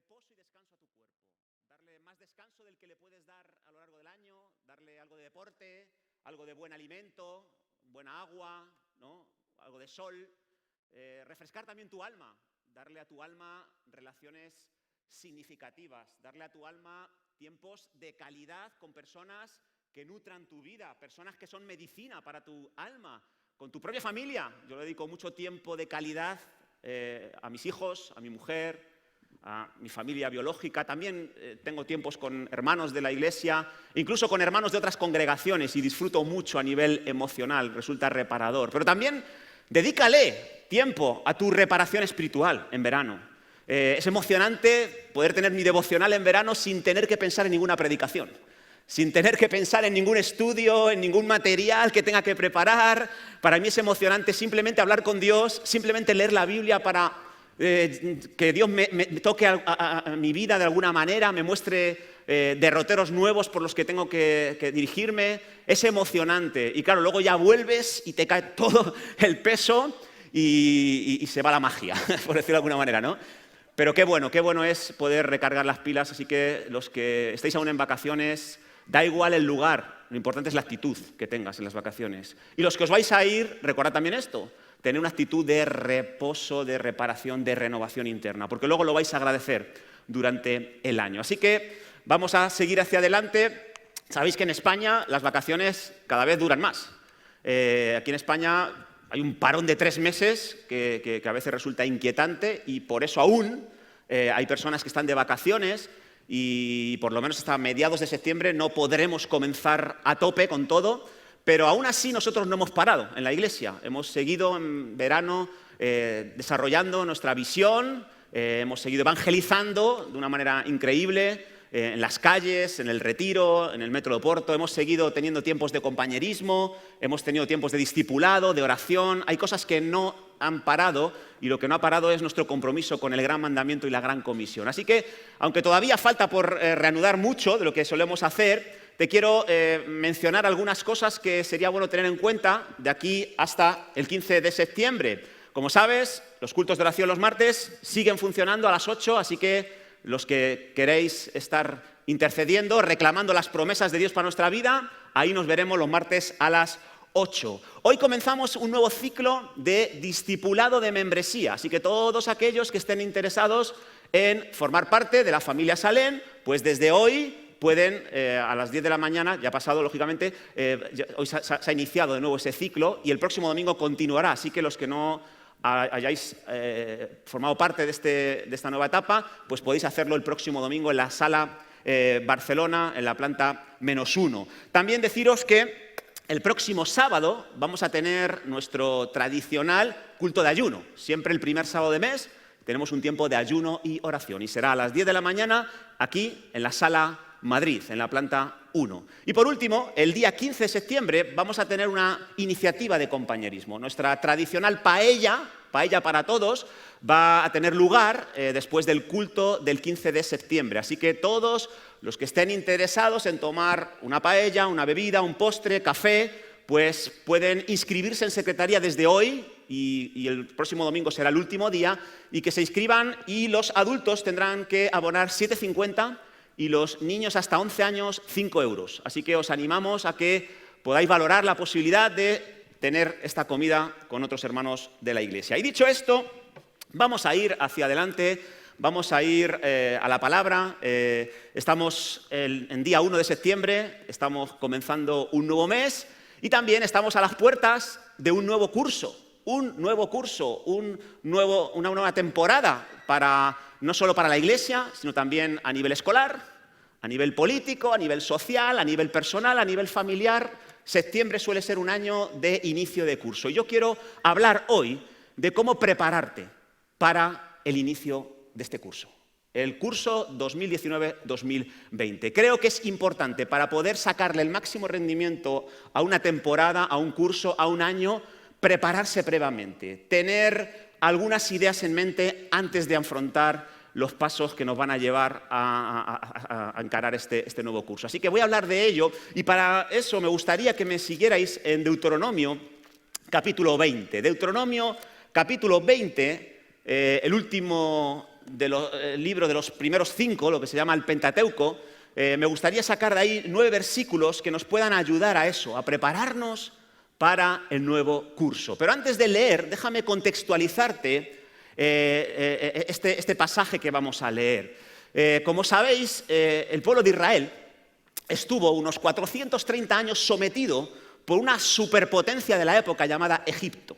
reposo y descanso a tu cuerpo. Darle más descanso del que le puedes dar a lo largo del año, darle algo de deporte, algo de buen alimento, buena agua, ¿no? Algo de sol. Refrescar también tu alma, darle a tu alma relaciones significativas, darle a tu alma tiempos de calidad con personas que nutran tu vida, personas que son medicina para tu alma, con tu propia familia. Yo le dedico mucho tiempo de calidad a mis hijos, a mi mujer, a mi familia biológica. También tengo tiempos con hermanos de la iglesia, incluso con hermanos de otras congregaciones, y disfruto mucho a nivel emocional, resulta reparador. Pero también dedícale tiempo a tu reparación espiritual en verano. Es emocionante poder tener mi devocional en verano sin tener que pensar en ninguna predicación, sin tener que pensar en ningún estudio, en ningún material que tenga que preparar. Para mí es emocionante simplemente hablar con Dios, simplemente leer la Biblia para que Dios me toque a mi vida de alguna manera, me muestre derroteros nuevos por los que tengo que dirigirme. Es emocionante. Y claro, luego ya vuelves y te cae todo el peso y se va la magia, por decirlo de alguna manera, ¿no? Pero qué bueno es poder recargar las pilas. Así que los que estáis aún en vacaciones, da igual el lugar, lo importante es la actitud que tengas en las vacaciones. Y los que os vais a ir, recordad también esto, tener una actitud de reposo, de reparación, de renovación interna, porque luego lo vais a agradecer durante el año. Así que vamos a seguir hacia adelante. Sabéis que en España las vacaciones cada vez duran más. Aquí en España hay un parón de 3 meses que a veces resulta inquietante, y por eso aún hay personas que están de vacaciones y por lo menos hasta mediados de septiembre no podremos comenzar a tope con todo, pero aún así nosotros no hemos parado en la iglesia. Hemos seguido en verano desarrollando nuestra visión, hemos seguido evangelizando de una manera increíble, en las calles, en el Retiro, en el Metro de Porto. Hemos seguido teniendo tiempos de compañerismo, hemos tenido tiempos de discipulado, de oración. Hay cosas que no han parado, y lo que no ha parado es nuestro compromiso con el gran mandamiento y la gran comisión. Así que, aunque todavía falta por reanudar mucho de lo que solemos hacer, te quiero mencionar algunas cosas que sería bueno tener en cuenta de aquí hasta el 15 de septiembre. Como sabes, los cultos de oración los martes siguen funcionando a las 8, así que los que queréis estar intercediendo, reclamando las promesas de Dios para nuestra vida, ahí nos veremos los martes a las 8. Hoy comenzamos un nuevo ciclo de discipulado de membresía, así que todos aquellos que estén interesados en formar parte de la familia Salem, pues desde hoy pueden, a las 10 de la mañana, ya ha pasado lógicamente, hoy se ha iniciado de nuevo ese ciclo y el próximo domingo continuará, así que los que no hayáis formado parte de esta nueva etapa, pues podéis hacerlo el próximo domingo en la sala Barcelona, en la planta -1. También deciros que el próximo sábado vamos a tener nuestro tradicional culto de ayuno. Siempre el primer sábado de mes tenemos un tiempo de ayuno y oración, y será a las 10 de la mañana aquí en la sala Madrid, en la planta 1. Y por último, el día 15 de septiembre vamos a tener una iniciativa de compañerismo. Nuestra tradicional paella para todos, va a tener lugar después del culto del 15 de septiembre. Así que todos los que estén interesados en tomar una paella, una bebida, un postre, café, pues pueden inscribirse en secretaría desde hoy, y el próximo domingo será el último día, y que se inscriban, y los adultos tendrán que abonar 7,50 y los niños hasta 11 años 5 euros. Así que os animamos a que podáis valorar la posibilidad de tener esta comida con otros hermanos de la iglesia. Y dicho esto, vamos a ir hacia adelante, vamos a ir a la palabra. Estamos en día 1 de septiembre, estamos comenzando un nuevo mes y también estamos a las puertas de un nuevo curso, una nueva temporada, no solo para la iglesia, sino también a nivel escolar, a nivel político, a nivel social, a nivel personal, a nivel familiar. Septiembre suele ser un año de inicio de curso. Y yo quiero hablar hoy de cómo prepararte para el inicio de este curso, el curso 2019-2020. Creo que es importante, para poder sacarle el máximo rendimiento a una temporada, a un curso, a un año, prepararse previamente, tener algunas ideas en mente antes de afrontar los pasos que nos van a llevar a encarar este nuevo curso. Así que voy a hablar de ello, y para eso me gustaría que me siguierais en Deuteronomio capítulo 20. Deuteronomio capítulo 20, el último libro de los primeros 5, lo que se llama el Pentateuco, me gustaría sacar de ahí 9 versículos que nos puedan ayudar a eso, a prepararnos para el nuevo curso. Pero antes de leer, déjame contextualizarte este pasaje que vamos a leer. Como sabéis, el pueblo de Israel estuvo unos 430 años sometido por una superpotencia de la época llamada Egipto.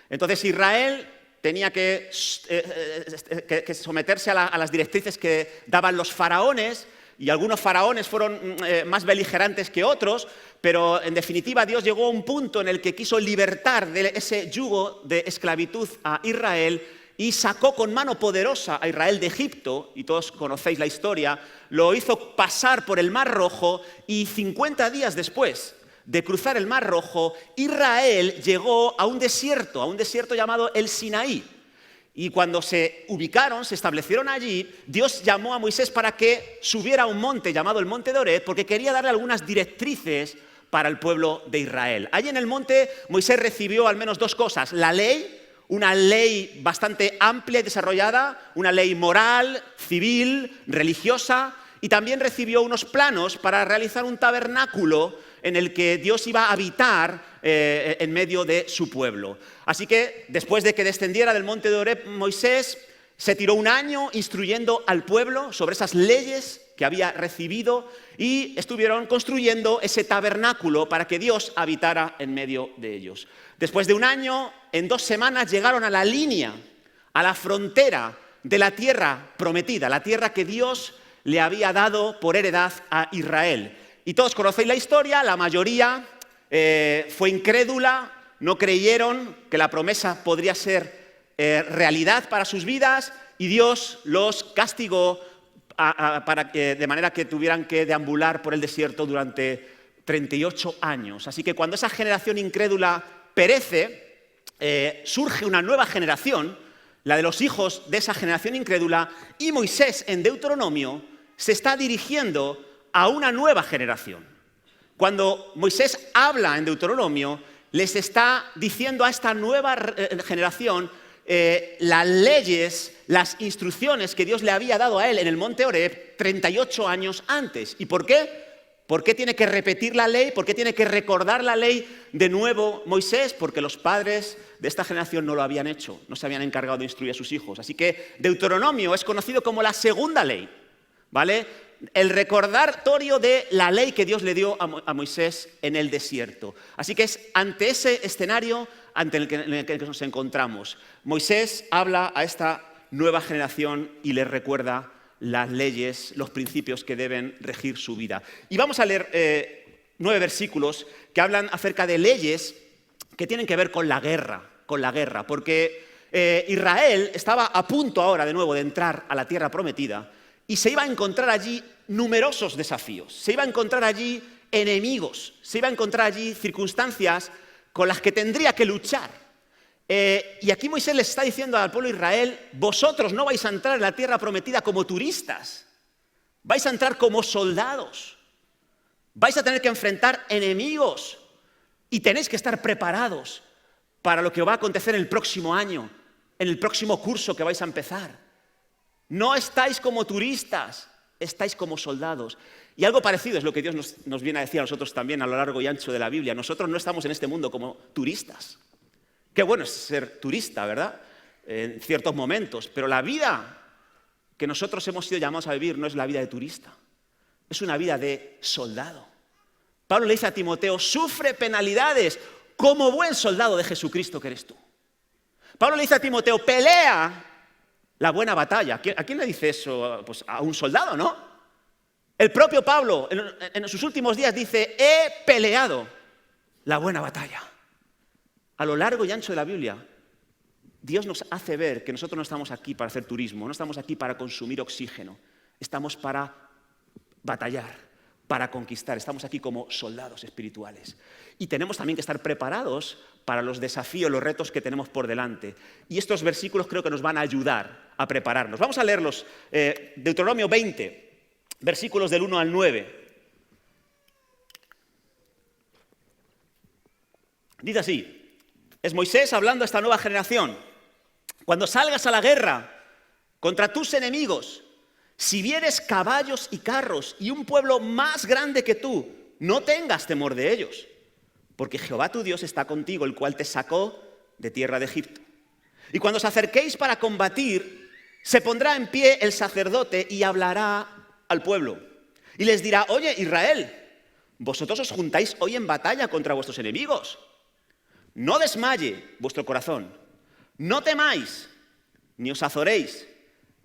Entonces Israel tenía que someterse a las directrices que daban los faraones, y algunos faraones fueron más beligerantes que otros, pero en definitiva Dios llegó a un punto en el que quiso libertar de ese yugo de esclavitud a Israel y sacó con mano poderosa a Israel de Egipto, y todos conocéis la historia, lo hizo pasar por el Mar Rojo, y 50 días después de cruzar el Mar Rojo, Israel llegó a un desierto llamado el Sinaí. Y cuando se ubicaron, se establecieron allí, Dios llamó a Moisés para que subiera a un monte llamado el Monte de Oreb, porque quería darle algunas directrices para el pueblo de Israel. Allí en el monte Moisés recibió al menos 2 cosas: la ley, una ley bastante amplia y desarrollada, una ley moral, civil, religiosa, y también recibió unos planos para realizar un tabernáculo en el que Dios iba a habitar en medio de su pueblo. Así que, después de que descendiera del monte de Oreb, Moisés se tiró un año instruyendo al pueblo sobre esas leyes que había recibido, y estuvieron construyendo ese tabernáculo para que Dios habitara en medio de ellos. Después de un año, en 2 semanas, llegaron a la línea, a la frontera de la tierra prometida, la tierra que Dios le había dado por heredad a Israel. Y todos conocéis la historia, la mayoría fue incrédula, no creyeron que la promesa podría ser realidad para sus vidas, y Dios los castigó de manera que tuvieran que deambular por el desierto durante 38 años. Así que cuando esa generación incrédula perece, surge una nueva generación, la de los hijos de esa generación incrédula, y Moisés en Deuteronomio se está dirigiendo a una nueva generación. Cuando Moisés habla en Deuteronomio, les está diciendo a esta nueva generación las leyes, las instrucciones que Dios le había dado a él en el monte Oreb 38 años antes. ¿Y por qué? ¿Por qué tiene que repetir la ley? ¿Por qué tiene que recordar la ley de nuevo Moisés? Porque los padres de esta generación no lo habían hecho, no se habían encargado de instruir a sus hijos. Así que Deuteronomio es conocido como la segunda ley, ¿vale? El recordatorio de la ley que Dios le dio a Moisés en el desierto. Así que es ante ese escenario en el que nos encontramos. Moisés habla a esta nueva generación y les recuerda las leyes, los principios que deben regir su vida. Y vamos a leer 9 versículos que hablan acerca de leyes que tienen que ver con la guerra, porque Israel estaba a punto ahora de nuevo de entrar a la tierra prometida, y se iba a encontrar allí numerosos desafíos, se iba a encontrar allí enemigos, se iba a encontrar allí circunstancias con las que tendría que luchar. Y aquí Moisés les está diciendo al pueblo de Israel: vosotros no vais a entrar en la tierra prometida como turistas, vais a entrar como soldados, vais a tener que enfrentar enemigos, y tenéis que estar preparados para lo que va a acontecer en el próximo año, en el próximo curso que vais a empezar. No estáis como turistas, estáis como soldados. Y algo parecido es lo que Dios nos viene a decir a nosotros también a lo largo y ancho de la Biblia. Nosotros no estamos en este mundo como turistas. Qué bueno es ser turista, ¿verdad? En ciertos momentos. Pero la vida que nosotros hemos sido llamados a vivir no es la vida de turista. Es una vida de soldado. Pablo le dice a Timoteo: sufre penalidades como buen soldado de Jesucristo que eres tú. Pablo le dice a Timoteo: pelea la buena batalla. ¿A quién le dice eso? Pues a un soldado, ¿no? El propio Pablo en sus últimos días dice: he peleado la buena batalla. A lo largo y ancho de la Biblia, Dios nos hace ver que nosotros no estamos aquí para hacer turismo, no estamos aquí para consumir oxígeno, estamos para batallar, para conquistar, estamos aquí como soldados espirituales. Y tenemos también que estar preparados para los desafíos, los retos que tenemos por delante. Y estos versículos creo que nos van a ayudar a prepararnos. Vamos a leerlos. Deuteronomio 20, versículos del 1 al 9. Dice así: es Moisés hablando a esta nueva generación: cuando salgas a la guerra contra tus enemigos. Si vieres caballos y carros y un pueblo más grande que tú, no tengas temor de ellos, porque Jehová tu Dios está contigo, el cual te sacó de tierra de Egipto. Y cuando os acerquéis para combatir, se pondrá en pie el sacerdote y hablará al pueblo. Y les dirá: oye, Israel, vosotros os juntáis hoy en batalla contra vuestros enemigos. No desmaye vuestro corazón, no temáis, ni os azoréis,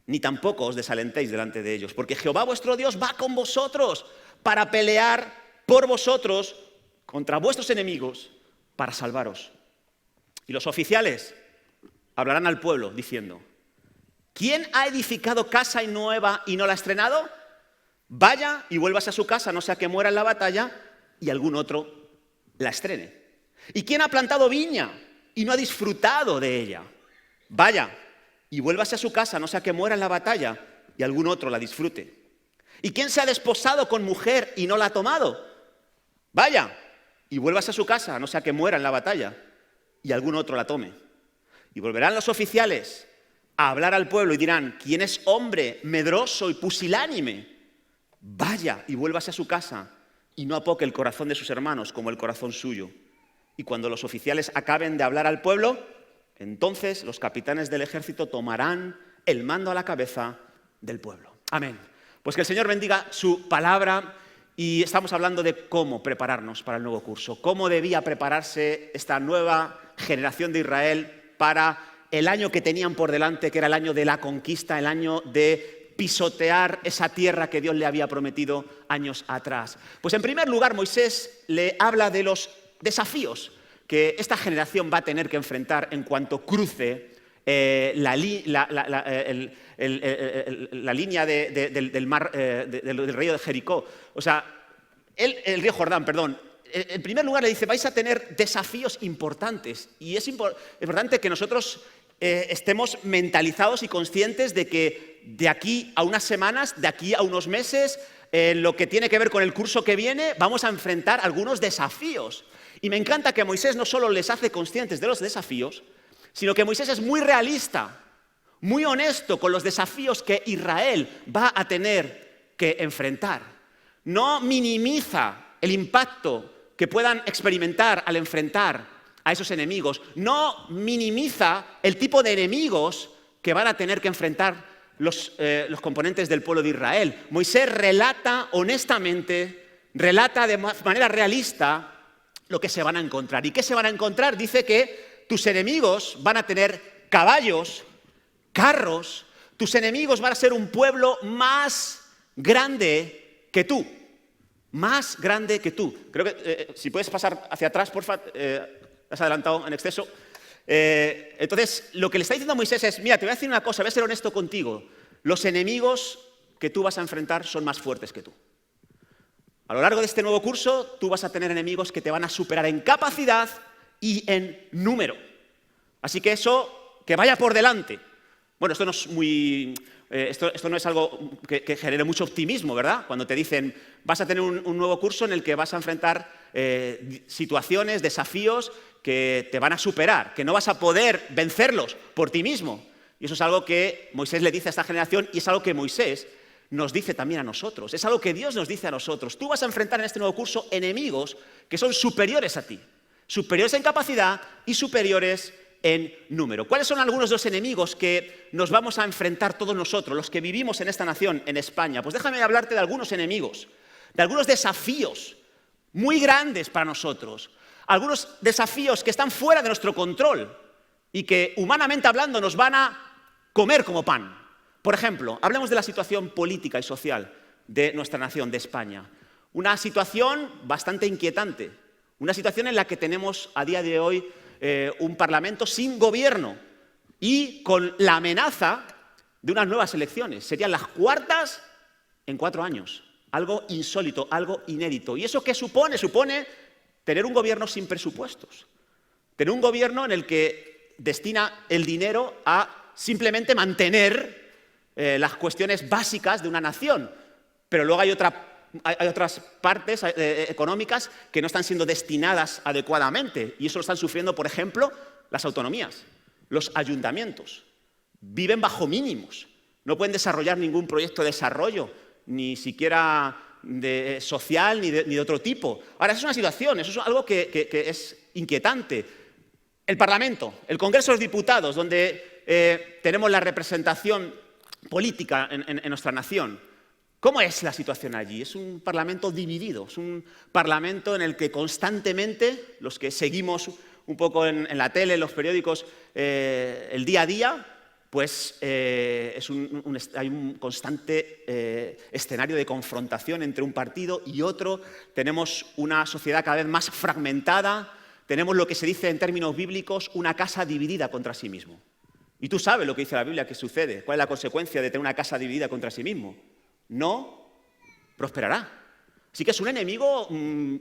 ni tampoco os desalentéis delante de ellos, porque Jehová vuestro Dios va con vosotros para pelear por vosotros contra vuestros enemigos, para salvaros. Y los oficiales hablarán al pueblo diciendo: ¿quién ha edificado casa nueva y no la ha estrenado? Vaya y vuélvase a su casa, no sea que muera en la batalla y algún otro la estrene. ¿Y quién ha plantado viña y no ha disfrutado de ella? Vaya y vuélvase a su casa, no sea que muera en la batalla y algún otro la disfrute. ¿Y quién se ha desposado con mujer y no la ha tomado? Vaya y vuélvase a su casa, no sea que muera en la batalla y algún otro la tome. Y volverán los oficiales a hablar al pueblo y dirán: ¿quién es hombre medroso y pusilánime? Vaya y vuélvase a su casa y no apoque el corazón de sus hermanos como el corazón suyo. Y cuando los oficiales acaben de hablar al pueblo, entonces los capitanes del ejército tomarán el mando a la cabeza del pueblo. Amén. Pues que el Señor bendiga su palabra. Y estamos hablando de cómo prepararnos para el nuevo curso, cómo debía prepararse esta nueva generación de Israel para el año que tenían por delante, que era el año de la conquista, el año de pisotear esa tierra que Dios le había prometido años atrás. Pues en primer lugar, Moisés le habla de los desafíos que esta generación va a tener que enfrentar en cuanto cruce la línea del mar, del río de Jericó. O sea, el río Jordán, perdón. En primer lugar le dice: vais a tener desafíos importantes. Y es importante que nosotros estemos mentalizados y conscientes de que de aquí a unas semanas, de aquí a unos meses, lo que tiene que ver con el curso que viene, vamos a enfrentar algunos desafíos. Y me encanta que Moisés no solo les hace conscientes de los desafíos, sino que Moisés es muy realista, muy honesto con los desafíos que Israel va a tener que enfrentar. No minimiza el impacto que puedan experimentar al enfrentar a esos enemigos. No minimiza el tipo de enemigos que van a tener que enfrentar los componentes del pueblo de Israel. Moisés relata honestamente, relata de manera realista lo que se van a encontrar. ¿Y qué se van a encontrar? Dice que tus enemigos van a tener caballos, carros, tus enemigos van a ser un pueblo más grande que tú. Más grande que tú. Creo que si puedes pasar hacia atrás, porfa, has adelantado en exceso. Entonces, lo que le está diciendo a Moisés es: mira, te voy a decir una cosa, voy a ser honesto contigo. Los enemigos que tú vas a enfrentar son más fuertes que tú. A lo largo de este nuevo curso, tú vas a tener enemigos que te van a superar en capacidad y en número. Así que eso, que vaya por delante. Bueno, esto no es muy... Esto no es algo que genere mucho optimismo, ¿verdad? Cuando te dicen: vas a tener un nuevo curso en el que vas a enfrentar situaciones, desafíos que te van a superar, que no vas a poder vencerlos por ti mismo. Y eso es algo que Moisés le dice a esta generación y es algo que Moisés nos dice también a nosotros. Es algo que Dios nos dice a nosotros. Tú vas a enfrentar en este nuevo curso enemigos que son superiores a ti, superiores en capacidad y superiores en número. ¿Cuáles son algunos de los enemigos que nos vamos a enfrentar todos nosotros, los que vivimos en esta nación, en España? Pues déjame hablarte de algunos enemigos, de algunos desafíos muy grandes para nosotros, algunos desafíos que están fuera de nuestro control y que, humanamente hablando, nos van a comer como pan. Por ejemplo, hablemos de la situación política y social de nuestra nación, de España. Una situación bastante inquietante, una situación en la que tenemos a día de hoy un Parlamento sin gobierno y con la amenaza de unas nuevas elecciones. Serían las cuartas en 4 años. Algo insólito, algo inédito. ¿Y eso qué supone? Supone tener un gobierno sin presupuestos. Tener un gobierno en el que destina el dinero a simplemente mantener las cuestiones básicas de una nación. Pero luego hay otras partes económicas que no están siendo destinadas adecuadamente. Y eso lo están sufriendo, por ejemplo, las autonomías, los ayuntamientos. Viven bajo mínimos. No pueden desarrollar ningún proyecto de desarrollo, ni siquiera social ni de otro tipo. Ahora, esa es una situación, eso es algo que es inquietante. El Parlamento, el Congreso de los Diputados, donde tenemos la representación política en nuestra nación. ¿Cómo es la situación allí? Es un parlamento dividido, es un parlamento en el que constantemente, los que seguimos un poco en la tele, en los periódicos, el día a día, pues hay un constante escenario de confrontación entre un partido y otro. Tenemos una sociedad cada vez más fragmentada, tenemos lo que se dice en términos bíblicos, una casa dividida contra sí mismo. Y tú sabes lo que dice la Biblia que sucede, cuál es la consecuencia de tener una casa dividida contra sí mismo. No prosperará. Así que es un enemigo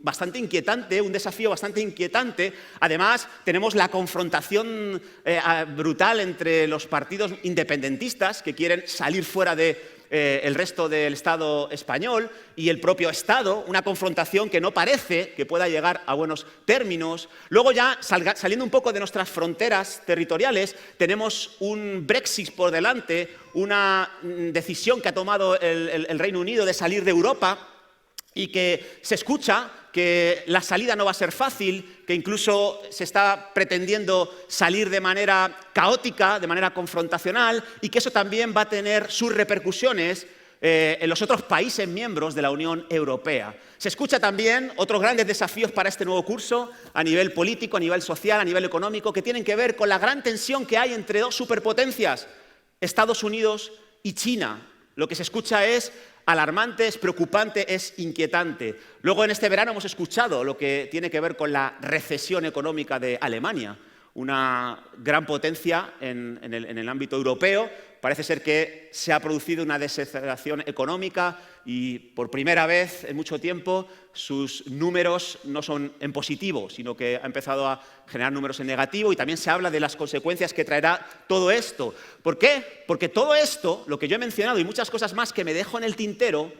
bastante inquietante, un desafío bastante inquietante. Además, tenemos la confrontación brutal entre los partidos independentistas que quieren salir fuera del resto del Estado español y el propio Estado, una confrontación que no parece que pueda llegar a buenos términos. Luego ya, saliendo un poco de nuestras fronteras territoriales, tenemos un Brexit por delante, una decisión que ha tomado el Reino Unido de salir de Europa, y que se escucha que la salida no va a ser fácil, que incluso se está pretendiendo salir de manera caótica, de manera confrontacional, y que eso también va a tener sus repercusiones en los otros países miembros de la Unión Europea. Se escucha también otros grandes desafíos para este nuevo curso, a nivel político, a nivel social, a nivel económico, que tienen que ver con la gran tensión que hay entre dos superpotencias, Estados Unidos y China. Lo que se escucha es alarmante, es preocupante, es inquietante. Luego en este verano hemos escuchado lo que tiene que ver con la recesión económica de Alemania, una gran potencia en el ámbito europeo. Parece ser que se ha producido una desaceleración económica y por primera vez en mucho tiempo sus números no son en positivo, sino que ha empezado a generar números en negativo, y también se habla de las consecuencias que traerá todo esto. ¿Por qué? Porque todo esto, lo que yo he mencionado y muchas cosas más que me dejo en el tintero,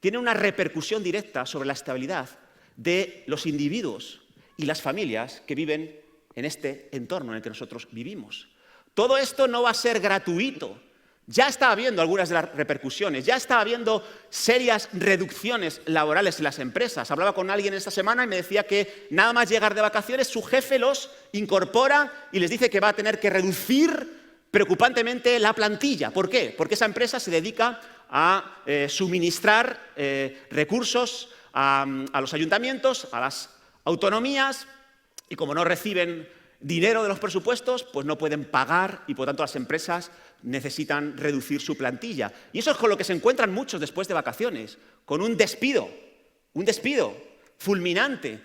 tiene una repercusión directa sobre la estabilidad de los individuos y las familias que viven en este entorno en el que nosotros vivimos. Todo esto no va a ser gratuito. Ya está habiendo algunas de las repercusiones, ya está habiendo serias reducciones laborales en las empresas. Hablaba con alguien esta semana y me decía que nada más llegar de vacaciones su jefe los incorpora y les dice que va a tener que reducir preocupantemente la plantilla. ¿Por qué? Porque esa empresa se dedica a suministrar recursos a los ayuntamientos, a las autonomías, y como no reciben dinero de los presupuestos, pues no pueden pagar y por tanto las empresas necesitan reducir su plantilla. Y eso es con lo que se encuentran muchos después de vacaciones, con un despido fulminante.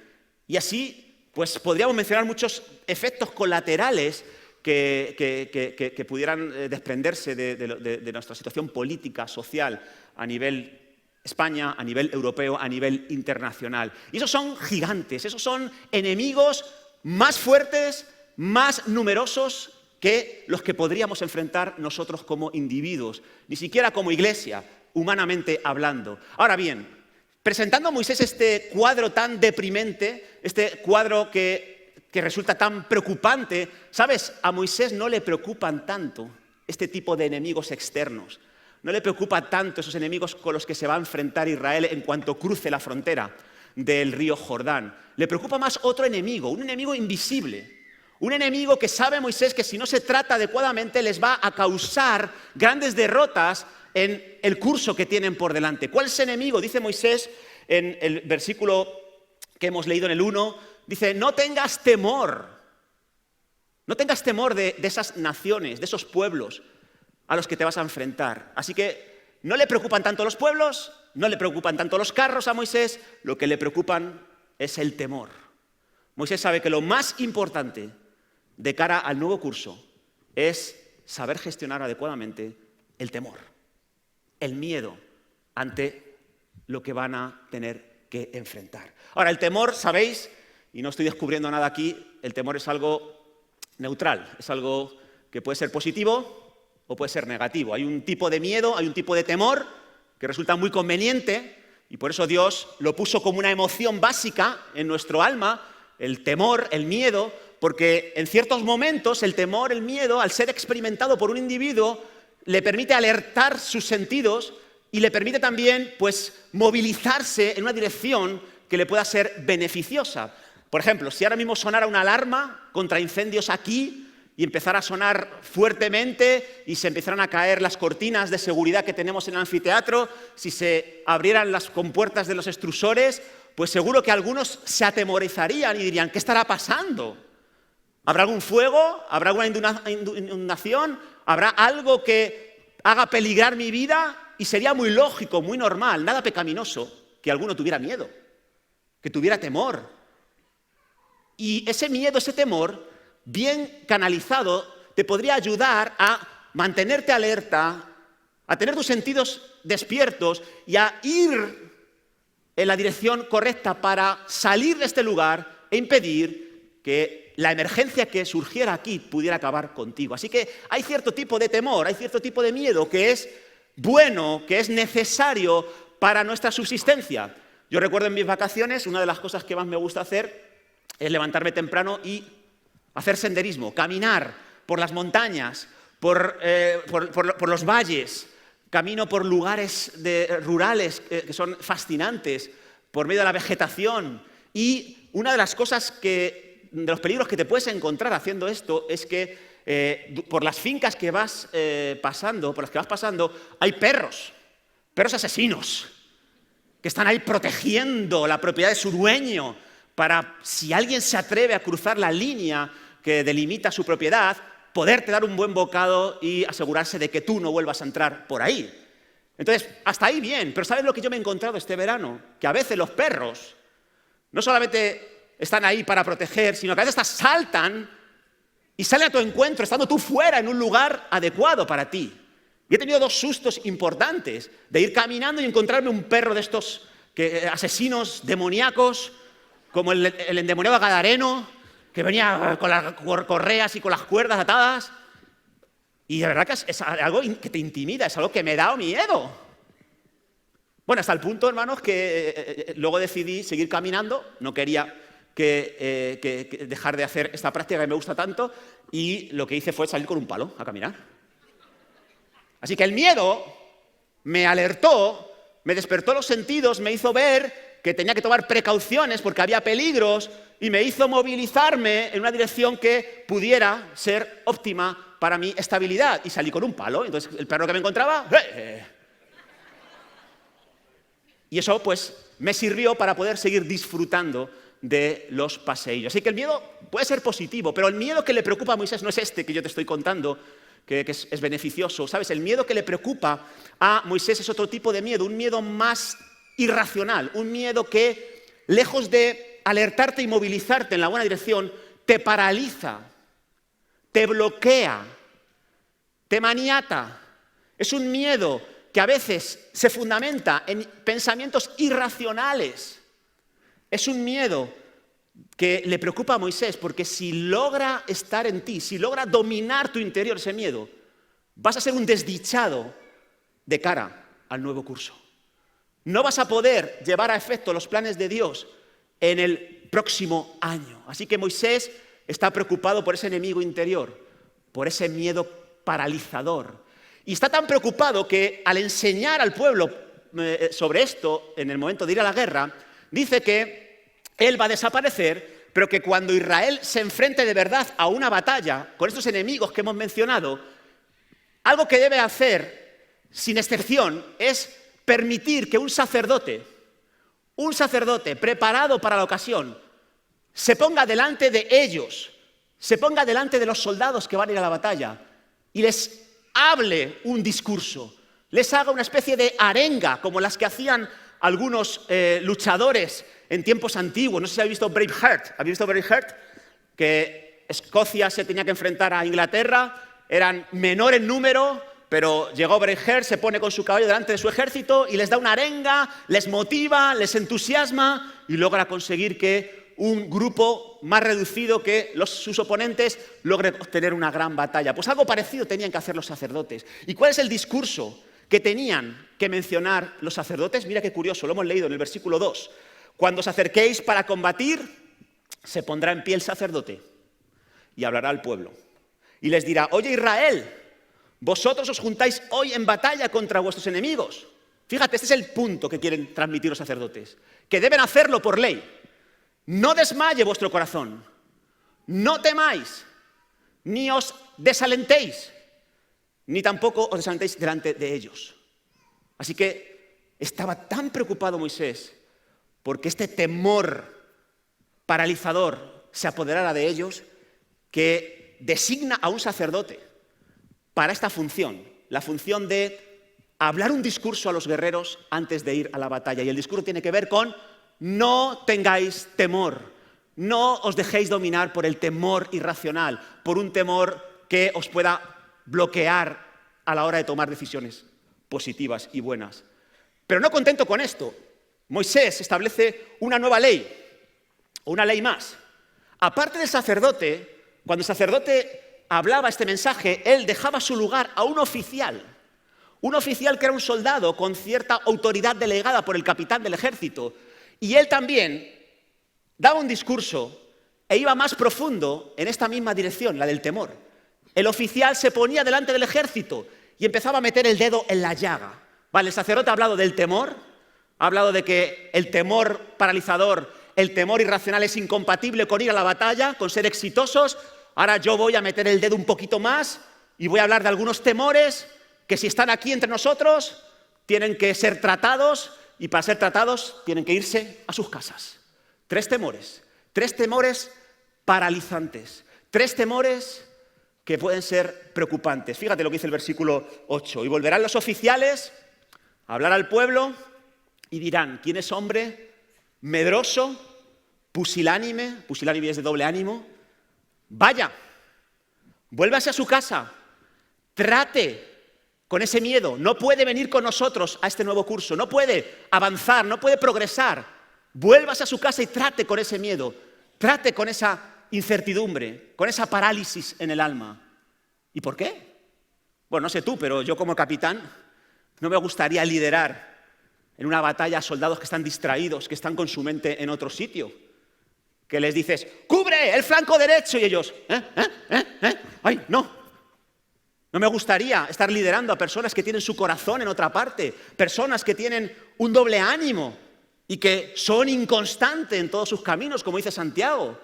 Y así, pues podríamos mencionar muchos efectos colaterales que pudieran desprenderse de nuestra situación política, social, a nivel España, a nivel europeo, a nivel internacional. Y esos son gigantes, esos son enemigos más fuertes, más numerosos que los que podríamos enfrentar nosotros como individuos, ni siquiera como iglesia, humanamente hablando. Ahora bien, presentando a Moisés este cuadro tan deprimente, este cuadro que resulta tan preocupante, ¿sabes? A Moisés no le preocupan tanto este tipo de enemigos externos. No le preocupa tanto esos enemigos con los que se va a enfrentar Israel en cuanto cruce la frontera del río Jordán. Le preocupa más otro enemigo, un enemigo invisible. Un enemigo que sabe Moisés que si no se trata adecuadamente les va a causar grandes derrotas en el curso que tienen por delante. ¿Cuál es ese enemigo? Dice Moisés en el versículo que hemos leído en el 1, dice, no tengas temor de esas naciones, de esos pueblos a los que te vas a enfrentar. Así que no le preocupan tanto los pueblos, no le preocupan tanto los carros a Moisés, lo que le preocupan es el temor. Moisés sabe que lo más importante de cara al nuevo curso es saber gestionar adecuadamente el temor, el miedo ante lo que van a tener que enfrentar. Ahora, el temor, sabéis, y no estoy descubriendo nada aquí, el temor es algo neutral, es algo que puede ser positivo o puede ser negativo. Hay un tipo de miedo, hay un tipo de temor que resulta muy conveniente y por eso Dios lo puso como una emoción básica en nuestro alma, el temor, el miedo, porque en ciertos momentos el temor, el miedo, al ser experimentado por un individuo, le permite alertar sus sentidos y le permite también, pues, movilizarse en una dirección que le pueda ser beneficiosa. Por ejemplo, si ahora mismo sonara una alarma contra incendios aquí y empezara a sonar fuertemente y se empezaran a caer las cortinas de seguridad que tenemos en el anfiteatro, si se abrieran las compuertas de los extrusores, pues seguro que algunos se atemorizarían y dirían, ¿qué estará pasando? ¿Habrá algún fuego? ¿Habrá alguna inundación? ¿Habrá algo que haga peligrar mi vida? Y sería muy lógico, muy normal, nada pecaminoso, que alguno tuviera miedo, que tuviera temor. Y ese miedo, ese temor, bien canalizado, te podría ayudar a mantenerte alerta, a tener tus sentidos despiertos y a ir en la dirección correcta para salir de este lugar e impedir que la emergencia que surgiera aquí pudiera acabar contigo. Así que hay cierto tipo de temor, hay cierto tipo de miedo que es bueno, que es necesario para nuestra subsistencia. Yo recuerdo en mis vacaciones, una de las cosas que más me gusta hacer es levantarme temprano y hacer senderismo, caminar por las montañas, por los valles, camino por lugares rurales que son fascinantes, por medio de la vegetación. Y una de las cosas de los peligros que te puedes encontrar haciendo esto es que por las fincas que vas pasando, hay perros asesinos, que están ahí protegiendo la propiedad de su dueño para, si alguien se atreve a cruzar la línea que delimita su propiedad, poderte dar un buen bocado y asegurarse de que tú no vuelvas a entrar por ahí. Entonces, hasta ahí bien, pero ¿sabes lo que yo me he encontrado este verano? Que a veces los perros no solamente están ahí para proteger, sino que a veces saltan y salen a tu encuentro estando tú fuera en un lugar adecuado para ti. Y he tenido 2 sustos importantes de ir caminando y encontrarme un perro de estos asesinos demoníacos, como el endemoniado gadareno, que venía con las correas y con las cuerdas atadas. Y de verdad que es algo que te intimida, es algo que me ha dado miedo. Bueno, hasta el punto, hermanos, que luego decidí seguir caminando, no quería que dejar de hacer esta práctica que me gusta tanto, y lo que hice fue salir con un palo a caminar. Así que el miedo me alertó, me despertó los sentidos, me hizo ver que tenía que tomar precauciones porque había peligros y me hizo movilizarme en una dirección que pudiera ser óptima para mi estabilidad. Y salí con un palo. Entonces el perro que me encontraba... Y eso pues me sirvió para poder seguir disfrutando de los paseillos. Así que el miedo puede ser positivo, pero el miedo que le preocupa a Moisés no es este que yo te estoy contando, que es beneficioso. ¿Sabes? El miedo que le preocupa a Moisés es otro tipo de miedo, un miedo más irracional, un miedo que, lejos de alertarte y movilizarte en la buena dirección, te paraliza, te bloquea, te maniata. Es un miedo que a veces se fundamenta en pensamientos irracionales. Es un miedo que le preocupa a Moisés porque si logra estar en ti, si logra dominar tu interior ese miedo, vas a ser un desdichado de cara al nuevo curso. No vas a poder llevar a efecto los planes de Dios en el próximo año. Así que Moisés está preocupado por ese enemigo interior, por ese miedo paralizador. Y está tan preocupado que al enseñar al pueblo sobre esto, en el momento de ir a la guerra, dice que él va a desaparecer, pero que cuando Israel se enfrente de verdad a una batalla con estos enemigos que hemos mencionado, algo que debe hacer, sin excepción, es permitir que un sacerdote preparado para la ocasión, se ponga delante de ellos, se ponga delante de los soldados que van a ir a la batalla y les hable un discurso, les haga una especie de arenga, como las que hacían algunos luchadores en tiempos antiguos. No sé si habéis visto Braveheart. ¿Habéis visto Braveheart? Que Escocia se tenía que enfrentar a Inglaterra, eran menor en número, pero llegó Braveheart, se pone con su caballo delante de su ejército y les da una arenga, les motiva, les entusiasma y logra conseguir que un grupo más reducido que sus oponentes logre obtener una gran batalla. Pues algo parecido tenían que hacer los sacerdotes. ¿Y cuál es el discurso que tenían que mencionar los sacerdotes? Mira qué curioso, lo hemos leído en el versículo 2. Cuando os acerquéis para combatir, se pondrá en pie el sacerdote y hablará al pueblo. Y les dirá: oye Israel, Vosotros os juntáis hoy en batalla contra vuestros enemigos. Fíjate, este es el punto que quieren transmitir los sacerdotes, que deben hacerlo por ley. No desmaye vuestro corazón, no temáis, ni os desalentéis, ni tampoco os desalentéis delante de ellos. Así que estaba tan preocupado Moisés porque este temor paralizador se apoderara de ellos, que designa a un sacerdote para esta función, la función de hablar un discurso a los guerreros antes de ir a la batalla. Y el discurso tiene que ver con: no tengáis temor, no os dejéis dominar por el temor irracional, por un temor que os pueda bloquear a la hora de tomar decisiones positivas y buenas. Pero no contento con esto, Moisés establece una nueva ley, o una ley más. Aparte del sacerdote, cuando el sacerdote hablaba este mensaje, él dejaba su lugar a un oficial que era un soldado con cierta autoridad delegada por el capitán del ejército, y él también daba un discurso e iba más profundo en esta misma dirección, la del temor. El oficial se ponía delante del ejército y empezaba a meter el dedo en la llaga. Vale, el sacerdote ha hablado del temor, ha hablado de que el temor paralizador, el temor irracional es incompatible con ir a la batalla, con ser exitosos. Ahora yo voy a meter el dedo un poquito más y voy a hablar de algunos temores que, si están aquí entre nosotros, tienen que ser tratados, y para ser tratados tienen que irse a sus casas. 3 temores paralizantes, 3 temores que pueden ser preocupantes. Fíjate lo que dice el versículo 8. Y volverán los oficiales a hablar al pueblo y dirán: ¿quién es hombre medroso, pusilánime? Pusilánime es de doble ánimo. Vaya, vuélvase a su casa, trate con ese miedo. No puede venir con nosotros a este nuevo curso, no puede avanzar, no puede progresar. Vuélvase a su casa y trate con ese miedo, trate con esa incertidumbre, con esa parálisis en el alma. ¿Y por qué? Bueno, no sé tú, pero yo como capitán no me gustaría liderar en una batalla a soldados que están distraídos, que están con su mente en otro sitio. Que les dices: ¡cubre el flanco derecho! Y ellos, ¡ay, no! No me gustaría estar liderando a personas que tienen su corazón en otra parte, personas que tienen un doble ánimo y que son inconstantes en todos sus caminos, como dice Santiago.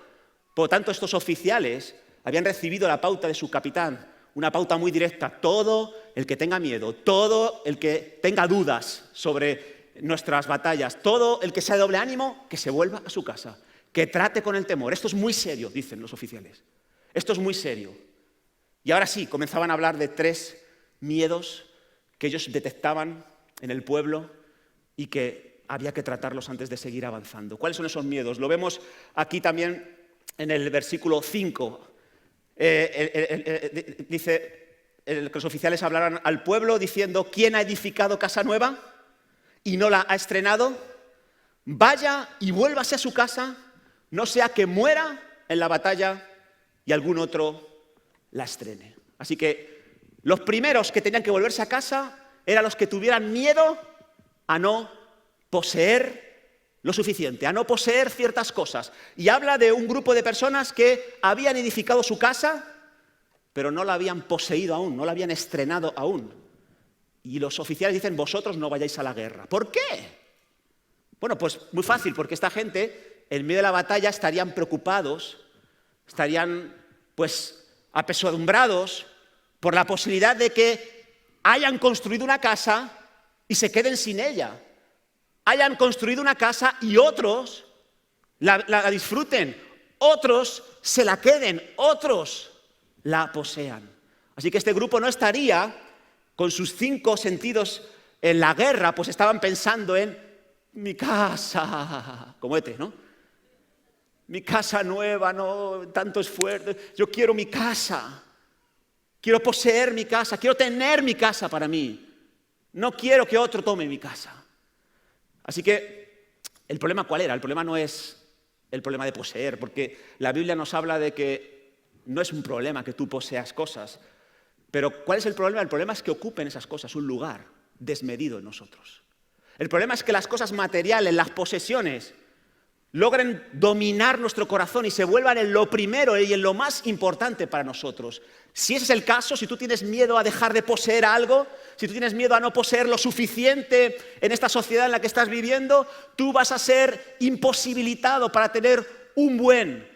Por lo tanto, estos oficiales habían recibido la pauta de su capitán, una pauta muy directa: todo el que tenga miedo, todo el que tenga dudas sobre nuestras batallas, todo el que sea de doble ánimo, que se vuelva a su casa, que trate con el temor. Esto es muy serio, dicen los oficiales. Esto es muy serio. Y ahora sí, comenzaban a hablar de 3 miedos que ellos detectaban en el pueblo y que había que tratarlos antes de seguir avanzando. ¿Cuáles son esos miedos? Lo vemos aquí también en el versículo 5. Dice que los oficiales hablarán al pueblo diciendo: ¿quién ha edificado casa nueva y no la ha estrenado? Vaya y vuélvase a su casa, no sea que muera en la batalla y algún otro la estrene. Así que los primeros que tenían que volverse a casa eran los que tuvieran miedo a no poseer lo suficiente, a no poseer ciertas cosas. Y habla de un grupo de personas que habían edificado su casa, pero no la habían poseído aún, no la habían estrenado aún. Y los oficiales dicen: vosotros no vayáis a la guerra. ¿Por qué? Bueno, pues muy fácil, porque esta gente, en medio de la batalla, estarían preocupados, estarían pues apesadumbrados por la posibilidad de que hayan construido una casa y se queden sin ella. Hayan construido una casa y otros la disfruten, otros se la queden, otros la posean. Así que este grupo no estaría con sus 5 sentidos en la guerra, pues estaban pensando en mi casa, como ¿no? Mi casa nueva, no, tanto esfuerzo, yo quiero mi casa, quiero poseer mi casa, quiero tener mi casa para mí, no quiero que otro tome mi casa. Así que, ¿el problema cuál era? El problema no es el problema de poseer, porque la Biblia nos habla de que no es un problema que tú poseas cosas, pero ¿cuál es el problema? El problema es que ocupen esas cosas un lugar desmedido en nosotros. El problema es que las cosas materiales, las posesiones, logren dominar nuestro corazón y se vuelvan en lo primero y en lo más importante para nosotros. Si ese es el caso, si tú tienes miedo a dejar de poseer algo, si tú tienes miedo a no poseer lo suficiente en esta sociedad en la que estás viviendo, tú vas a ser imposibilitado para tener un buen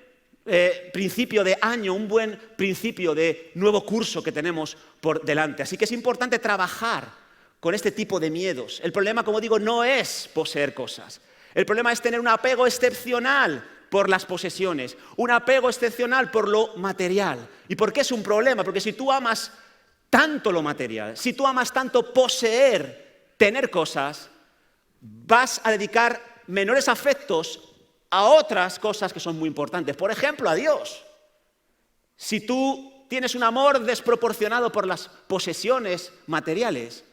principio de año, un buen principio de nuevo curso que tenemos por delante. Así que es importante trabajar con este tipo de miedos. El problema, como digo, no es poseer cosas. El problema es tener un apego excepcional por las posesiones, un apego excepcional por lo material. ¿Y por qué es un problema? Porque si tú amas tanto lo material, si tú amas tanto poseer, tener cosas, vas a dedicar menores afectos a otras cosas que son muy importantes. Por ejemplo, a Dios. Si tú tienes un amor desproporcionado por las posesiones materiales,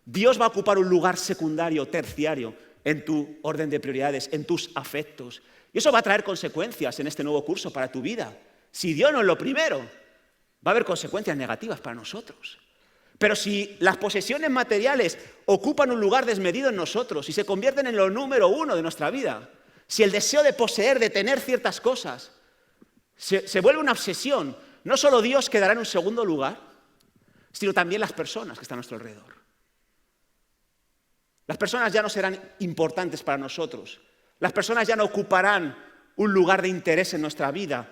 Dios va a ocupar un lugar secundario, terciario, en tu orden de prioridades, en tus afectos. Y eso va a traer consecuencias en este nuevo curso para tu vida. Si Dios no es lo primero, va a haber consecuencias negativas para nosotros. Pero si las posesiones materiales ocupan un lugar desmedido en nosotros y se convierten en lo número uno de nuestra vida, si el deseo de poseer, de tener ciertas cosas, se vuelve una obsesión, no solo Dios quedará en un segundo lugar, sino también las personas que están a nuestro alrededor. Las personas ya no serán importantes para nosotros. Las personas ya no ocuparán un lugar de interés en nuestra vida.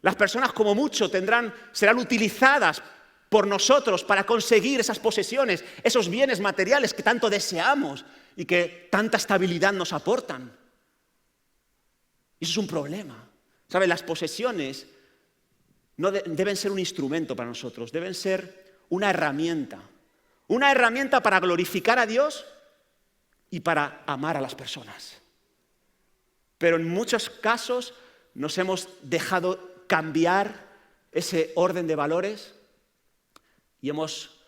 Las personas, como mucho, serán utilizadas por nosotros para conseguir esas posesiones, esos bienes materiales que tanto deseamos y que tanta estabilidad nos aportan. Y eso es un problema. ¿Saben? Las posesiones no deben ser un instrumento para nosotros, deben ser una herramienta para glorificar a Dios y para amar a las personas. Pero en muchos casos nos hemos dejado cambiar ese orden de valores y hemos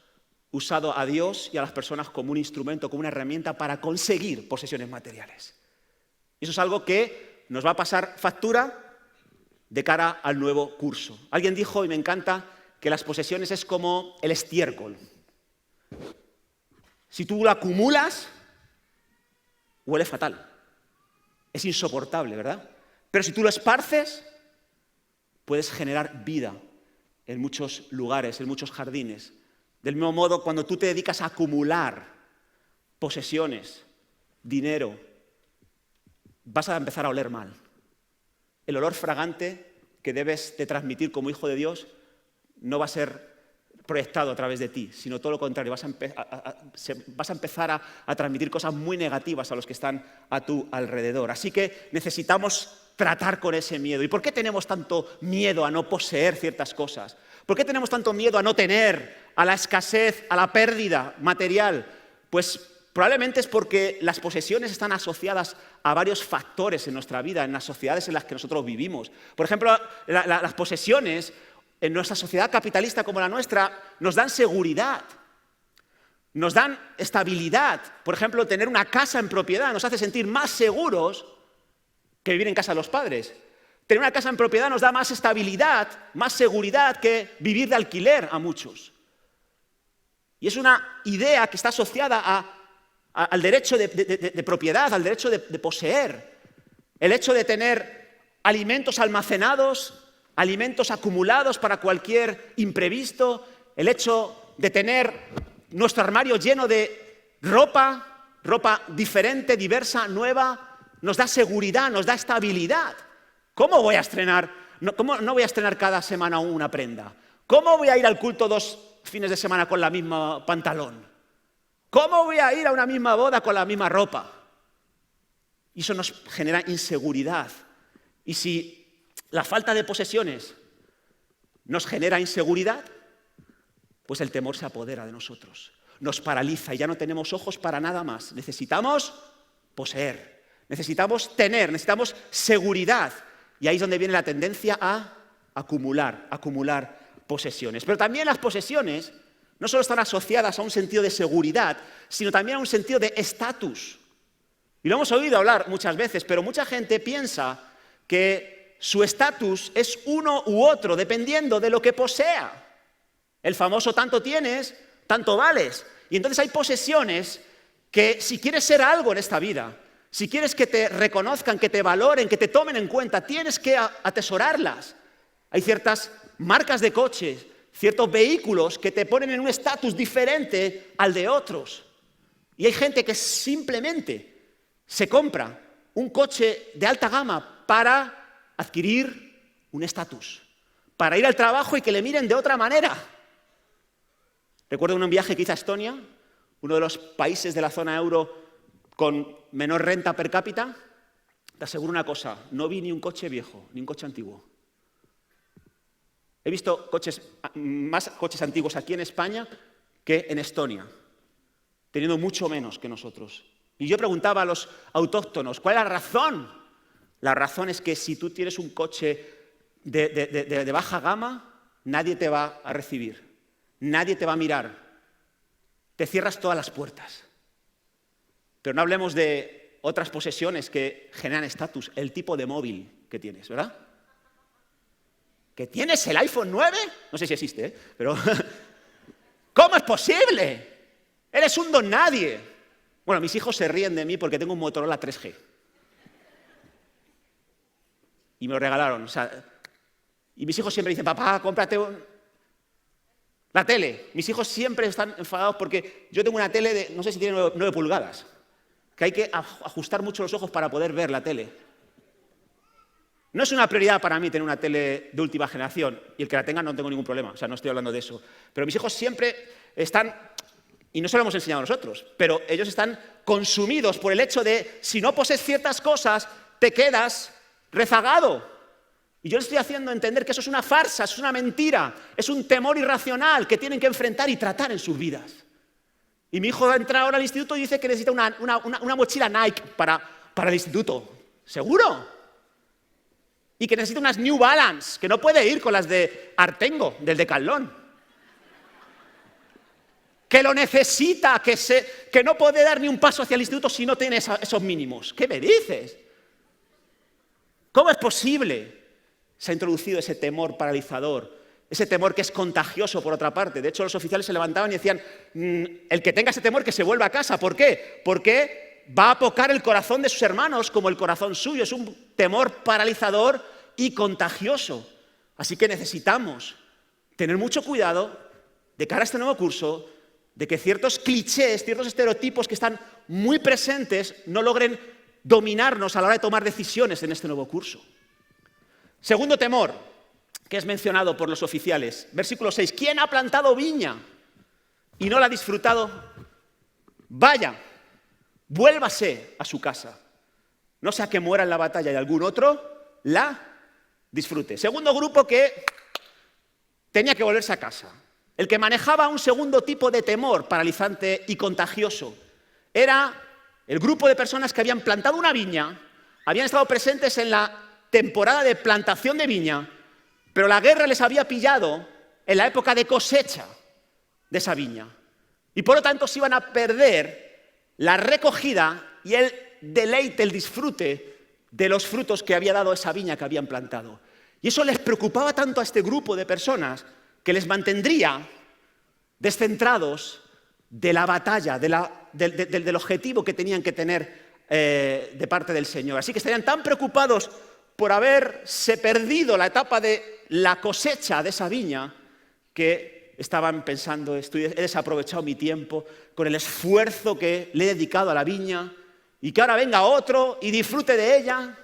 usado a Dios y a las personas como un instrumento, como una herramienta para conseguir posesiones materiales. Y eso es algo que nos va a pasar factura de cara al nuevo curso. Alguien dijo, y me encanta, que las posesiones es como el estiércol. Si tú lo acumulas, huele fatal. Es insoportable, ¿verdad? Pero si tú lo esparces, puedes generar vida en muchos lugares, en muchos jardines. Del mismo modo, cuando tú te dedicas a acumular posesiones, dinero, vas a empezar a oler mal. El olor fragante que debes de transmitir como hijo de Dios no va a ser proyectado a través de ti, sino todo lo contrario, vas a empezar a transmitir cosas muy negativas a los que están a tu alrededor. Así que necesitamos tratar con ese miedo. ¿Y por qué tenemos tanto miedo a no poseer ciertas cosas? ¿Por qué tenemos tanto miedo a no tener, a la escasez, a la pérdida material? Pues probablemente es porque las posesiones están asociadas a varios factores en nuestra vida, en las sociedades en las que nosotros vivimos. Por ejemplo, las posesiones en nuestra sociedad capitalista como la nuestra nos dan seguridad, nos dan estabilidad. Por ejemplo, tener una casa en propiedad nos hace sentir más seguros que vivir en casa de los padres. Tener una casa en propiedad nos da más estabilidad, más seguridad que vivir de alquiler a muchos. Y es una idea que está asociada al derecho de propiedad, al derecho de poseer. El hecho de tener alimentos almacenados, alimentos acumulados para cualquier imprevisto, el hecho de tener nuestro armario lleno de ropa diferente, diversa, nueva, nos da seguridad, nos da estabilidad. ¿Cómo voy a estrenar? ¿Cómo no voy a estrenar cada semana una prenda? ¿Cómo voy a ir al culto 2 fines de semana con la misma pantalón? ¿Cómo voy a ir a una misma boda con la misma ropa? Y eso nos genera inseguridad. Y si la falta de posesiones nos genera inseguridad, pues el temor se apodera de nosotros, nos paraliza y ya no tenemos ojos para nada más. Necesitamos poseer, necesitamos tener, necesitamos seguridad. Y ahí es donde viene la tendencia a acumular posesiones. Pero también las posesiones no solo están asociadas a un sentido de seguridad, sino también a un sentido de estatus. Y lo hemos oído hablar muchas veces, pero mucha gente piensa que su estatus es uno u otro, dependiendo de lo que posea. El famoso tanto tienes, tanto vales. Y entonces hay posesiones que si quieres ser algo en esta vida, Si quieres que te reconozcan, que te valoren, que te tomen en cuenta, tienes que atesorarlas. Hay ciertas marcas de coches, ciertos vehículos que te ponen en un estatus diferente al de otros. Y hay gente que simplemente se compra un coche de alta gama para adquirir un estatus, para ir al trabajo y que le miren de otra manera. Recuerdo un viaje que hice a Estonia, uno de los países de la zona euro con menor renta per cápita. Te aseguro una cosa, no vi ni un coche viejo, ni un coche antiguo. He visto más coches antiguos aquí en España que en Estonia, teniendo mucho menos que nosotros. Y yo preguntaba a los autóctonos, ¿cuál es la razón? La razón es que si tú tienes un coche de baja gama, nadie te va a recibir, nadie te va a mirar, te cierras todas las puertas. Pero no hablemos de otras posesiones que generan estatus, el tipo de móvil que tienes, ¿verdad? ¿Que tienes el iPhone 9? No sé si existe, pero ¿cómo es posible? Eres un don nadie. Bueno, mis hijos se ríen de mí porque tengo un Motorola 3G. Y me lo regalaron. O sea, y mis hijos siempre dicen, papá, cómprate la tele. Mis hijos siempre están enfadados porque yo tengo una tele de, no sé si tiene 9 pulgadas, que hay que ajustar mucho los ojos para poder ver la tele. No es una prioridad para mí tener una tele de última generación, y el que la tenga no tengo ningún problema, o sea, no estoy hablando de eso. Pero mis hijos siempre están, y no se lo hemos enseñado nosotros, pero ellos están consumidos por el hecho de, si no posees ciertas cosas, te quedas rezagado. Y yo les estoy haciendo entender que eso es una farsa, es una mentira, es un temor irracional que tienen que enfrentar y tratar en sus vidas. Y mi hijo va a entrar ahora al instituto y dice que necesita una mochila Nike para el instituto. ¿Seguro? Y que necesita unas New Balance, que no puede ir con las de Artengo, del Decathlon. Que lo necesita, que no puede dar ni un paso hacia el instituto si no tiene esos mínimos. ¿Qué me dices? ¿Cómo es posible? Se ha introducido ese temor paralizador, ese temor que es contagioso por otra parte. De hecho, los oficiales se levantaban y decían, el que tenga ese temor que se vuelva a casa. ¿Por qué? Porque va a apocar el corazón de sus hermanos como el corazón suyo. Es un temor paralizador y contagioso. Así que necesitamos tener mucho cuidado de cara a este nuevo curso, de que ciertos clichés, ciertos estereotipos que están muy presentes no logren dominarnos a la hora de tomar decisiones en este nuevo curso. Segundo temor, que es mencionado por los oficiales. Versículo 6. ¿Quién ha plantado viña y no la ha disfrutado? Vaya, vuélvase a su casa. No sea que muera en la batalla y algún otro la disfrute. Segundo grupo que tenía que volverse a casa. El que manejaba un segundo tipo de temor paralizante y contagioso era el grupo de personas que habían plantado una viña, habían estado presentes en la temporada de plantación de viña, pero la guerra les había pillado en la época de cosecha de esa viña. Y por lo tanto se iban a perder la recogida y el deleite, el disfrute de los frutos que había dado esa viña que habían plantado. Y eso les preocupaba tanto a este grupo de personas que les mantendría descentrados de la batalla, del objetivo que tenían que tener de parte del Señor. Así que estarían tan preocupados por haberse perdido la etapa de la cosecha de esa viña, que estaban pensando, he desaprovechado mi tiempo con el esfuerzo que le he dedicado a la viña, y que ahora venga otro y disfrute de ella,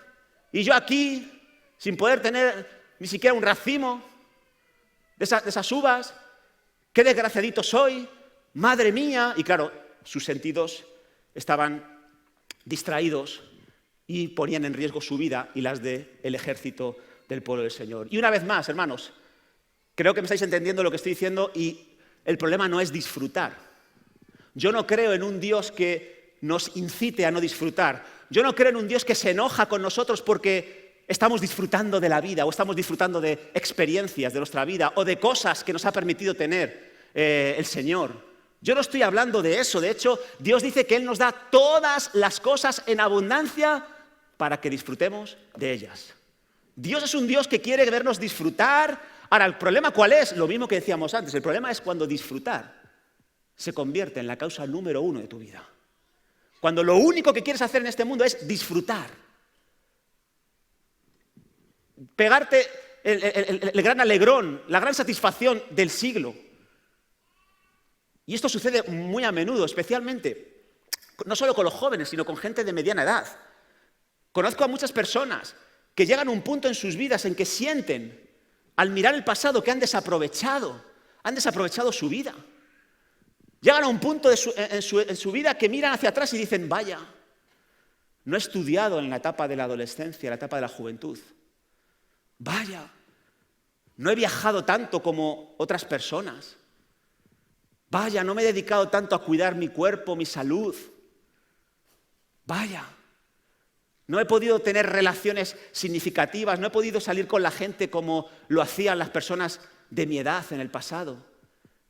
y yo aquí, sin poder tener ni siquiera un racimo de esas uvas, qué desgraciadito soy, madre mía. Y claro, sus sentidos estaban distraídos y ponían en riesgo su vida y las del ejército del pueblo del Señor. Y una vez más, hermanos, creo que me estáis entendiendo lo que estoy diciendo, y el problema no es disfrutar. Yo no creo en un Dios que nos incite a no disfrutar. Yo no creo en un Dios que se enoja con nosotros porque estamos disfrutando de la vida o estamos disfrutando de experiencias de nuestra vida o de cosas que nos ha permitido tener el Señor. Yo no estoy hablando de eso. De hecho, Dios dice que Él nos da todas las cosas en abundancia para que disfrutemos de ellas. Dios es un Dios que quiere vernos disfrutar. Ahora, ¿el problema cuál es? Lo mismo que decíamos antes. El problema es cuando disfrutar se convierte en la causa número 1 de tu vida. Cuando lo único que quieres hacer en este mundo es disfrutar. Pegarte el gran alegrón, la gran satisfacción del siglo. Y esto sucede muy a menudo, especialmente, no solo con los jóvenes, sino con gente de mediana edad. Conozco a muchas personas que llegan a un punto en sus vidas en que sienten, al mirar el pasado, que han desaprovechado su vida. Llegan a un punto en su vida que miran hacia atrás y dicen, vaya, no he estudiado en la etapa de la adolescencia, en la etapa de la juventud. Vaya, no he viajado tanto como otras personas. Vaya, no me he dedicado tanto a cuidar mi cuerpo, mi salud. Vaya, no he podido tener relaciones significativas, no he podido salir con la gente como lo hacían las personas de mi edad en el pasado.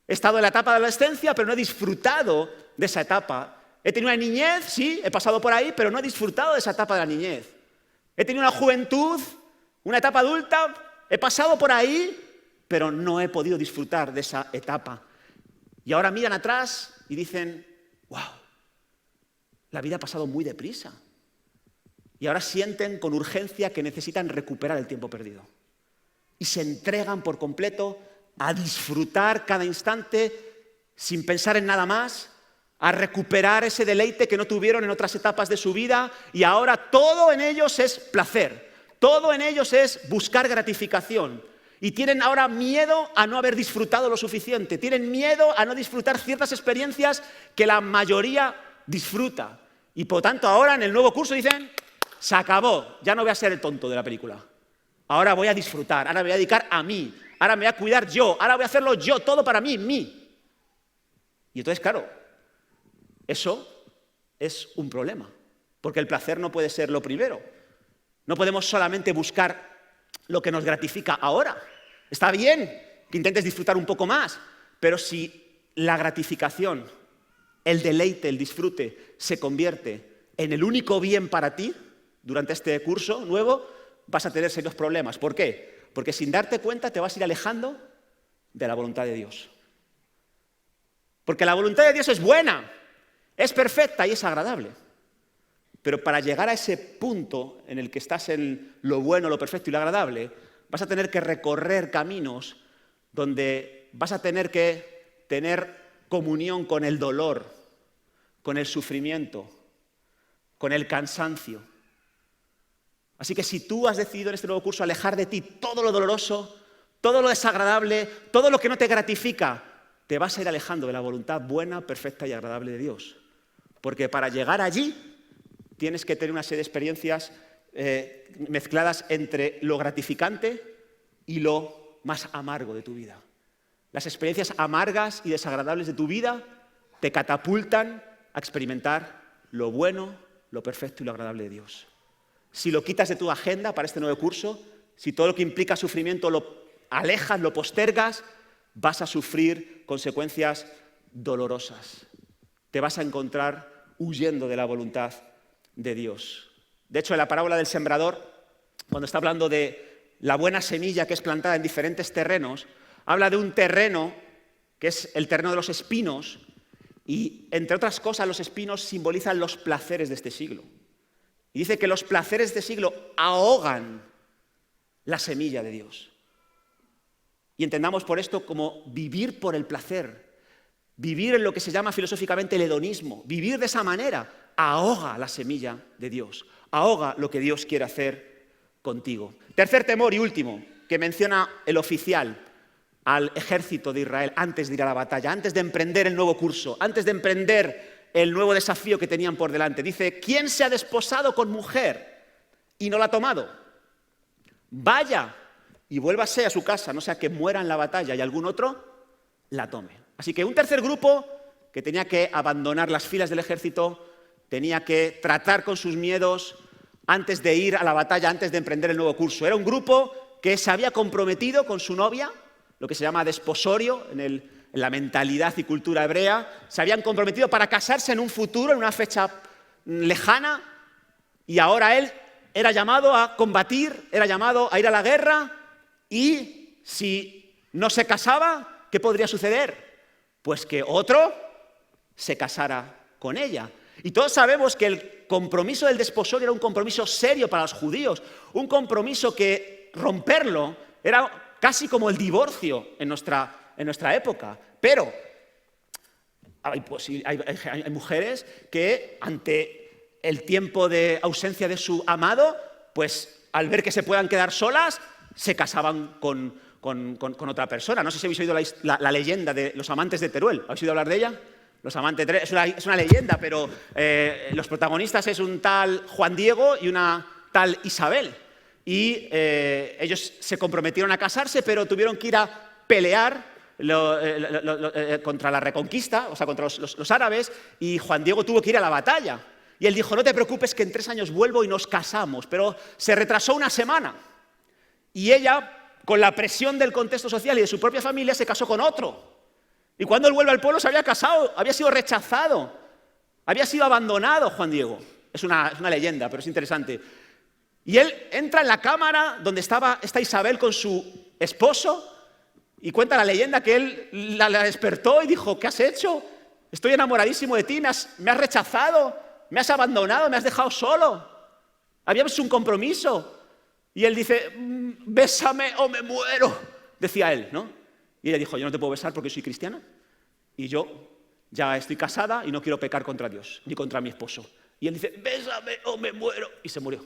He estado en la etapa de la adolescencia, pero no he disfrutado de esa etapa. He tenido una niñez, sí, he pasado por ahí, pero no he disfrutado de esa etapa de la niñez. He tenido una juventud, una etapa adulta, he pasado por ahí, pero no he podido disfrutar de esa etapa. Y ahora miran atrás y dicen, wow, la vida ha pasado muy deprisa. Y ahora sienten con urgencia que necesitan recuperar el tiempo perdido. Y se entregan por completo a disfrutar cada instante sin pensar en nada más, a recuperar ese deleite que no tuvieron en otras etapas de su vida, y ahora todo en ellos es placer, todo en ellos es buscar gratificación. Y tienen ahora miedo a no haber disfrutado lo suficiente, tienen miedo a no disfrutar ciertas experiencias que la mayoría disfruta. Y por tanto ahora en el nuevo curso dicen, se acabó, ya no voy a ser el tonto de la película. Ahora voy a disfrutar, ahora me voy a dedicar a mí, ahora me voy a cuidar yo, ahora voy a hacerlo yo, todo para mí, mí. Y entonces, claro, eso es un problema, porque el placer no puede ser lo primero. No podemos solamente buscar lo que nos gratifica ahora. Está bien que intentes disfrutar un poco más, pero si la gratificación, el deleite, el disfrute se convierte en el único bien para ti durante este curso nuevo, vas a tener serios problemas. ¿Por qué? Porque sin darte cuenta te vas a ir alejando de la voluntad de Dios. Porque la voluntad de Dios es buena, es perfecta y es agradable. Pero para llegar a ese punto en el que estás en lo bueno, lo perfecto y lo agradable, vas a tener que recorrer caminos donde vas a tener que tener comunión con el dolor, con el sufrimiento, con el cansancio. Así que si tú has decidido en este nuevo curso alejar de ti todo lo doloroso, todo lo desagradable, todo lo que no te gratifica, te vas a ir alejando de la voluntad buena, perfecta y agradable de Dios. Porque para llegar allí tienes que tener una serie de experiencias mezcladas entre lo gratificante y lo más amargo de tu vida. Las experiencias amargas y desagradables de tu vida te catapultan a experimentar lo bueno, lo perfecto y lo agradable de Dios. Si lo quitas de tu agenda para este nuevo curso, si todo lo que implica sufrimiento lo alejas, lo postergas, vas a sufrir consecuencias dolorosas. Te vas a encontrar huyendo de la voluntad de Dios. De hecho, en la parábola del sembrador, cuando está hablando de la buena semilla que es plantada en diferentes terrenos, habla de un terreno que es el terreno de los espinos y, entre otras cosas, los espinos simbolizan los placeres de este siglo. Y dice que los placeres de este siglo ahogan la semilla de Dios. Y entendamos por esto como vivir por el placer, vivir en lo que se llama filosóficamente el hedonismo, vivir de esa manera ahoga la semilla de Dios, ahoga lo que Dios quiere hacer contigo. Tercer temor y último, que menciona el oficial al ejército de Israel antes de ir a la batalla, antes de emprender el nuevo curso, antes de emprender el nuevo desafío que tenían por delante. Dice, ¿quién se ha desposado con mujer y no la ha tomado? Vaya y vuélvase a su casa, no sea que muera en la batalla y algún otro la tome. Así que un tercer grupo que tenía que abandonar las filas del ejército, tenía que tratar con sus miedos antes de ir a la batalla, antes de emprender el nuevo curso. Era un grupo que se había comprometido con su novia, lo que se llama desposorio en la mentalidad y cultura hebrea, se habían comprometido para casarse en un futuro, en una fecha lejana, y ahora él era llamado a combatir, era llamado a ir a la guerra, y si no se casaba, ¿qué podría suceder? Pues que otro se casara con ella. Y todos sabemos que el compromiso del desposorio era un compromiso serio para los judíos, un compromiso que romperlo era casi como el divorcio en nuestra época. Pero hay mujeres que ante el tiempo de ausencia de su amado, pues al ver que se puedan quedar solas, se casaban con otra persona. No sé si habéis oído la leyenda de los amantes de Teruel. ¿Habéis oído hablar de ella? Los amantes de Teruel. Es una leyenda, pero los protagonistas es un tal Juan Diego y una tal Isabel. Y ellos se comprometieron a casarse, pero tuvieron que ir a pelear contra la Reconquista, o sea, contra los árabes, y Juan Diego tuvo que ir a la batalla. Y él dijo, no te preocupes que en 3 años vuelvo y nos casamos, pero se retrasó una semana. Y ella, con la presión del contexto social y de su propia familia, se casó con otro. Y cuando él vuelve al pueblo se había casado, había sido rechazado, había sido abandonado Juan Diego. Es una leyenda, pero es interesante. Y él entra en la cámara donde está Isabel con su esposo y cuenta la leyenda que él la despertó y dijo, ¿qué has hecho? Estoy enamoradísimo de ti, me has rechazado, me has abandonado, me has dejado solo. Habíamos un compromiso. Y él dice, bésame o me muero, decía él, ¿no? Y ella dijo, yo no te puedo besar porque soy cristiana y yo ya estoy casada y no quiero pecar contra Dios, ni contra mi esposo. Y él dice, bésame o me muero, y se murió.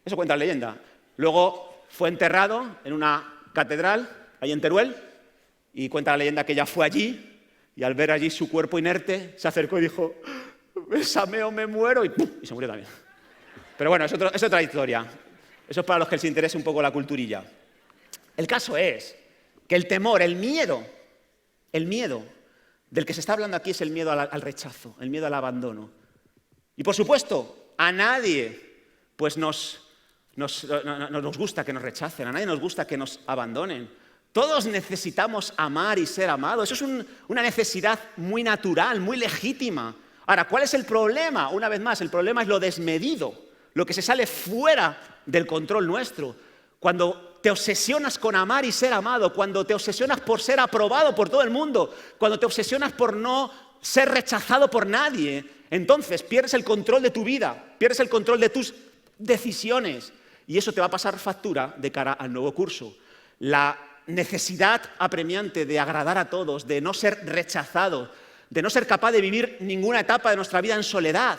Eso cuenta la leyenda. Luego fue enterrado en una catedral, ahí en Teruel, y cuenta la leyenda que ella fue allí, y al ver allí su cuerpo inerte, se acercó y dijo, bésame o me muero, y ¡pum! Y se murió también. Pero bueno, es otra historia. Eso es para los que les interese un poco la culturilla. El caso es que el temor, el miedo del que se está hablando aquí es el miedo al rechazo, el miedo al abandono. Y por supuesto, a nadie pues nos gusta que nos rechacen, a nadie nos gusta que nos abandonen. Todos necesitamos amar y ser amados. Eso es una necesidad muy natural, muy legítima. Ahora, ¿cuál es el problema? Una vez más, el problema es lo desmedido, lo que se sale fuera del control nuestro. Cuando te obsesionas con amar y ser amado, cuando te obsesionas por ser aprobado por todo el mundo, cuando te obsesionas por no ser rechazado por nadie, entonces pierdes el control de tu vida, pierdes el control de tus decisiones y eso te va a pasar factura de cara al nuevo curso. La necesidad apremiante de agradar a todos, de no ser rechazado, de no ser capaz de vivir ninguna etapa de nuestra vida en soledad.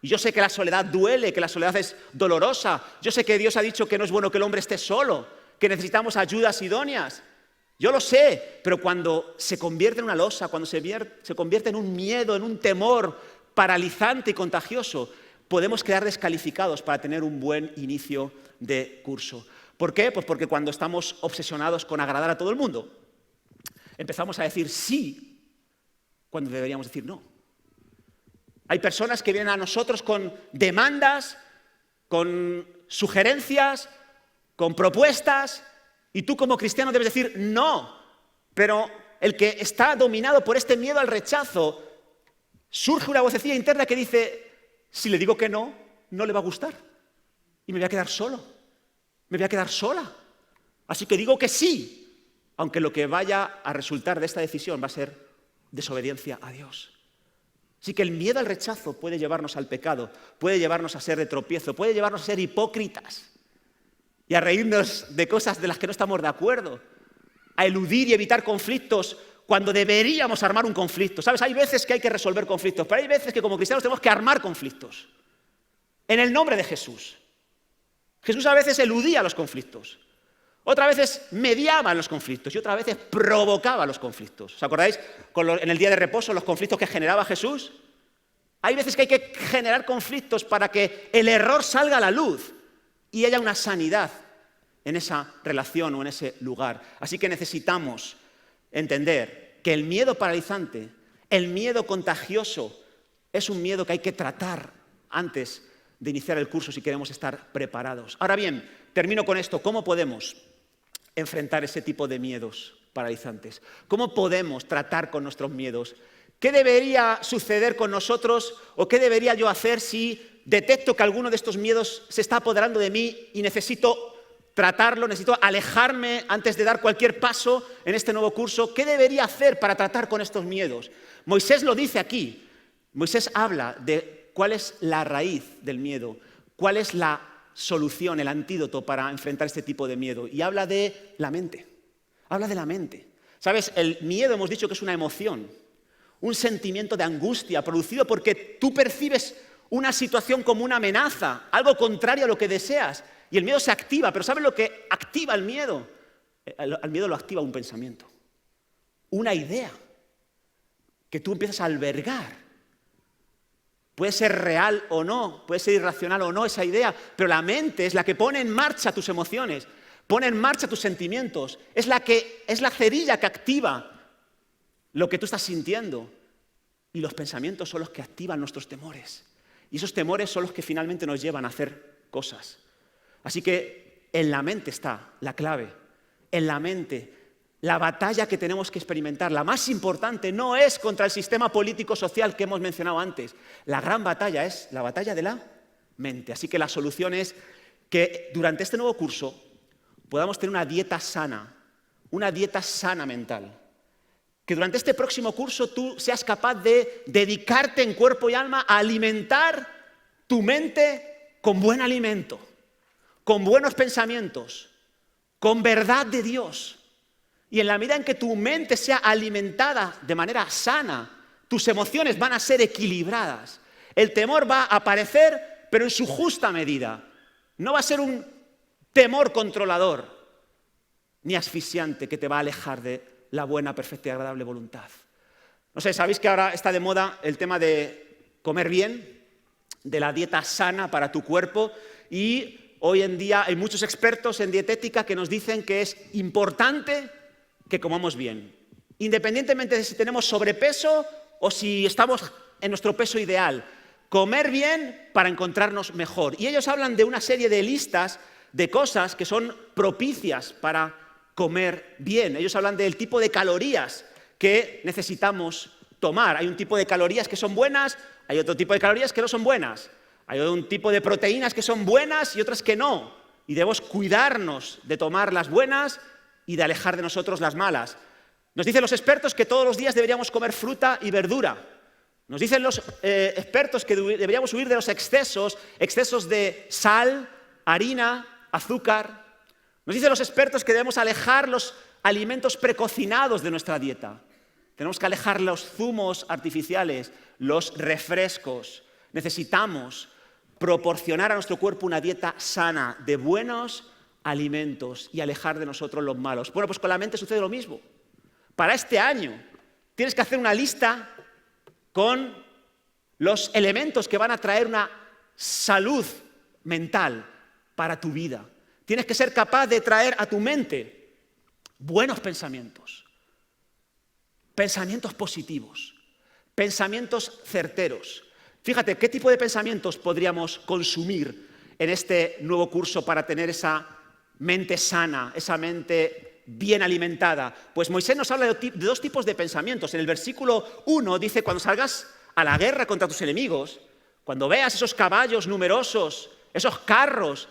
Y yo sé que la soledad duele, que la soledad es dolorosa. Yo sé que Dios ha dicho que no es bueno que el hombre esté solo, que necesitamos ayudas idóneas. Yo lo sé, pero cuando se convierte en una losa, cuando se convierte en un miedo, en un temor paralizante y contagioso, podemos quedar descalificados para tener un buen inicio de curso. ¿Por qué? Pues porque cuando estamos obsesionados con agradar a todo el mundo, empezamos a decir sí cuando deberíamos decir no. Hay personas que vienen a nosotros con demandas, con sugerencias, con propuestas, y tú como cristiano debes decir no. Pero el que está dominado por este miedo al rechazo, surge una vocecilla interna que dice, si le digo que no, no le va a gustar. Y me voy a quedar solo, me voy a quedar sola. Así que digo que sí, aunque lo que vaya a resultar de esta decisión va a ser desobediencia a Dios. Así que el miedo al rechazo puede llevarnos al pecado, puede llevarnos a ser de tropiezo, puede llevarnos a ser hipócritas y a reírnos de cosas de las que no estamos de acuerdo, a eludir y evitar conflictos cuando deberíamos armar un conflicto. ¿Sabes? Hay veces que hay que resolver conflictos, pero hay veces que como cristianos tenemos que armar conflictos. En el nombre de Jesús. Jesús a veces eludía los conflictos, otras veces mediaba los conflictos y otras veces provocaba los conflictos. ¿Os acordáis en el día de reposo los conflictos que generaba Jesús? Hay veces que hay que generar conflictos para que el error salga a la luz y haya una sanidad en esa relación o en ese lugar. Así que necesitamos entender que el miedo paralizante, el miedo contagioso, es un miedo que hay que tratar antes de iniciar el curso si queremos estar preparados. Ahora bien, termino con esto. ¿Cómo podemos enfrentar ese tipo de miedos paralizantes? ¿Cómo podemos tratar con nuestros miedos? ¿Qué debería suceder con nosotros o qué debería yo hacer si detecto que alguno de estos miedos se está apoderando de mí y necesito tratarlo, necesito alejarme antes de dar cualquier paso en este nuevo curso. ¿Qué debería hacer para tratar con estos miedos? Moisés lo dice aquí. Moisés habla de cuál es la raíz del miedo, cuál es la solución, el antídoto para enfrentar este tipo de miedo. Y habla de la mente. Habla de la mente. ¿Sabes? El miedo hemos dicho que es una emoción, un sentimiento de angustia producido porque tú percibes una situación como una amenaza, algo contrario a lo que deseas. Y el miedo se activa, pero ¿sabes lo que activa el miedo? El miedo lo activa un pensamiento, una idea que tú empiezas a albergar. Puede ser real o no, puede ser irracional o no esa idea, pero la mente es la que pone en marcha tus emociones, pone en marcha tus sentimientos, es la cerilla que activa lo que tú estás sintiendo. Y los pensamientos son los que activan nuestros temores. Y esos temores son los que finalmente nos llevan a hacer cosas. Así que en la mente está la clave, en la mente. La batalla que tenemos que experimentar, la más importante, no es contra el sistema político-social que hemos mencionado antes. La gran batalla es la batalla de la mente. Así que la solución es que durante este nuevo curso podamos tener una dieta sana mental. Que durante este próximo curso tú seas capaz de dedicarte en cuerpo y alma a alimentar tu mente con buen alimento, con buenos pensamientos, con verdad de Dios. Y en la medida en que tu mente sea alimentada de manera sana, tus emociones van a ser equilibradas. El temor va a aparecer, pero en su justa medida. No va a ser un temor controlador ni asfixiante que te va a alejar de la buena, perfecta y agradable voluntad. No sé, ¿sabéis que ahora está de moda el tema de comer bien, de la dieta sana para tu cuerpo? Y hoy en día hay muchos expertos en dietética que nos dicen que es importante que comamos bien, independientemente de si tenemos sobrepeso o si estamos en nuestro peso ideal. Comer bien para encontrarnos mejor. Y ellos hablan de una serie de listas de cosas que son propicias para comer bien. Ellos hablan del tipo de calorías que necesitamos tomar. Hay un tipo de calorías que son buenas, hay otro tipo de calorías que no son buenas. Hay un tipo de proteínas que son buenas y otras que no. Y debemos cuidarnos de tomar las buenas y de alejar de nosotros las malas. Nos dicen los expertos que todos los días deberíamos comer fruta y verdura. Nos dicen los expertos que deberíamos huir de los excesos de sal, harina, azúcar. Nos dicen los expertos que debemos alejar los alimentos precocinados de nuestra dieta. Tenemos que alejar los zumos artificiales, los refrescos. Necesitamos proporcionar a nuestro cuerpo una dieta sana, de buenos alimentos y alejar de nosotros los malos. Bueno, pues con la mente sucede lo mismo. Para este año tienes que hacer una lista con los elementos que van a traer una salud mental para tu vida. Tienes que ser capaz de traer a tu mente buenos pensamientos, pensamientos positivos, pensamientos certeros. Fíjate, ¿qué tipo de pensamientos podríamos consumir en este nuevo curso para tener esa mente sana, esa mente bien alimentada? Pues Moisés nos habla de dos tipos de pensamientos. En el versículo 1 dice, cuando salgas a la guerra contra tus enemigos, cuando veas esos caballos numerosos, esos carros,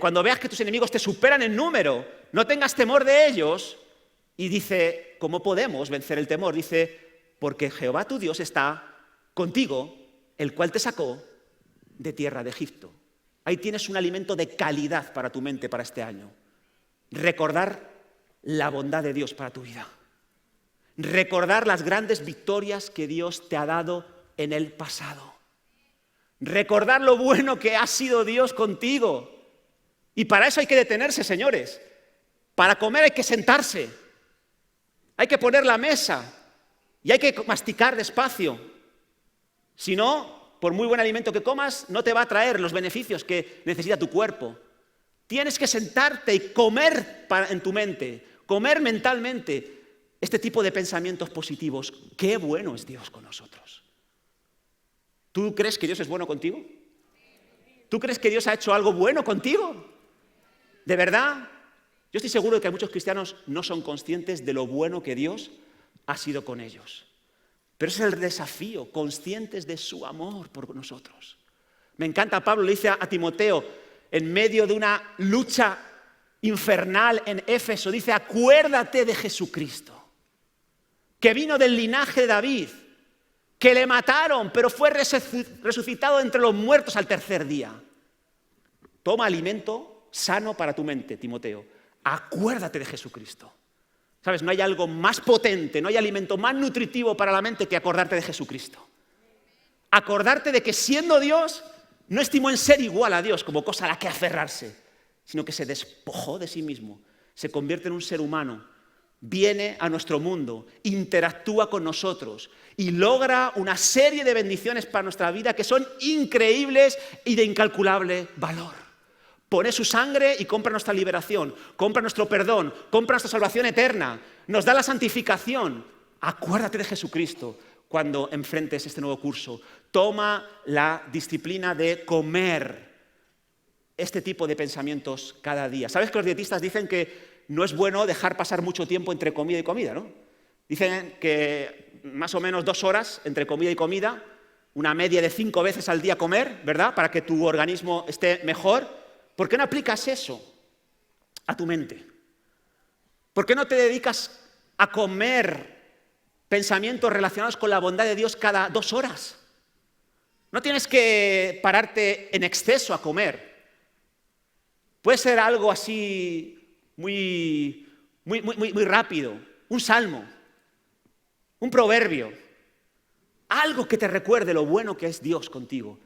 cuando veas que tus enemigos te superan en número, no tengas temor de ellos. Y dice, ¿cómo podemos vencer el temor? Dice, porque Jehová tu Dios está contigo, el cual te sacó de tierra de Egipto. Ahí tienes un alimento de calidad para tu mente para este año. Recordar la bondad de Dios para tu vida. Recordar las grandes victorias que Dios te ha dado en el pasado. Recordar lo bueno que ha sido Dios contigo. Y para eso hay que detenerse, señores. Para comer hay que sentarse. Hay que poner la mesa. Y hay que masticar despacio. Si no, por muy buen alimento que comas, no te va a traer los beneficios que necesita tu cuerpo. Tienes que sentarte y comer en tu mente, comer mentalmente este tipo de pensamientos positivos. ¡Qué bueno es Dios con nosotros! ¿Tú crees que Dios es bueno contigo? ¿Tú crees que Dios ha hecho algo bueno contigo? ¿De verdad? Yo estoy seguro de que muchos cristianos no son conscientes de lo bueno que Dios ha sido con ellos. Pero ese es el desafío, conscientes de su amor por nosotros. Me encanta, Pablo le dice a Timoteo, en medio de una lucha infernal en Éfeso dice, acuérdate de Jesucristo, que vino del linaje de David, que le mataron, pero fue resucitado entre los muertos al tercer día. Toma alimento sano para tu mente, Timoteo. Acuérdate de Jesucristo. ¿Sabes? No hay algo más potente, no hay alimento más nutritivo para la mente que acordarte de Jesucristo. Acordarte de que siendo Dios, no estimó en ser igual a Dios como cosa a la que aferrarse, sino que se despojó de sí mismo, se convierte en un ser humano, viene a nuestro mundo, interactúa con nosotros y logra una serie de bendiciones para nuestra vida que son increíbles y de incalculable valor. Pone su sangre y compra nuestra liberación, compra nuestro perdón, compra nuestra salvación eterna, nos da la santificación. Acuérdate de Jesucristo cuando enfrentes este nuevo curso. Toma la disciplina de comer este tipo de pensamientos cada día. ¿Sabes que los dietistas dicen que no es bueno dejar pasar mucho tiempo entre comida y comida, ¿no? Dicen que más o menos 2 horas entre comida y comida, una media de 5 veces al día comer, ¿verdad? Para que tu organismo esté mejor. ¿Por qué no aplicas eso a tu mente? ¿Por qué no te dedicas a comer pensamientos relacionados con la bondad de Dios cada 2 horas? No tienes que pararte en exceso a comer. Puede ser algo así muy rápido, un salmo, un proverbio, algo que te recuerde lo bueno que es Dios contigo.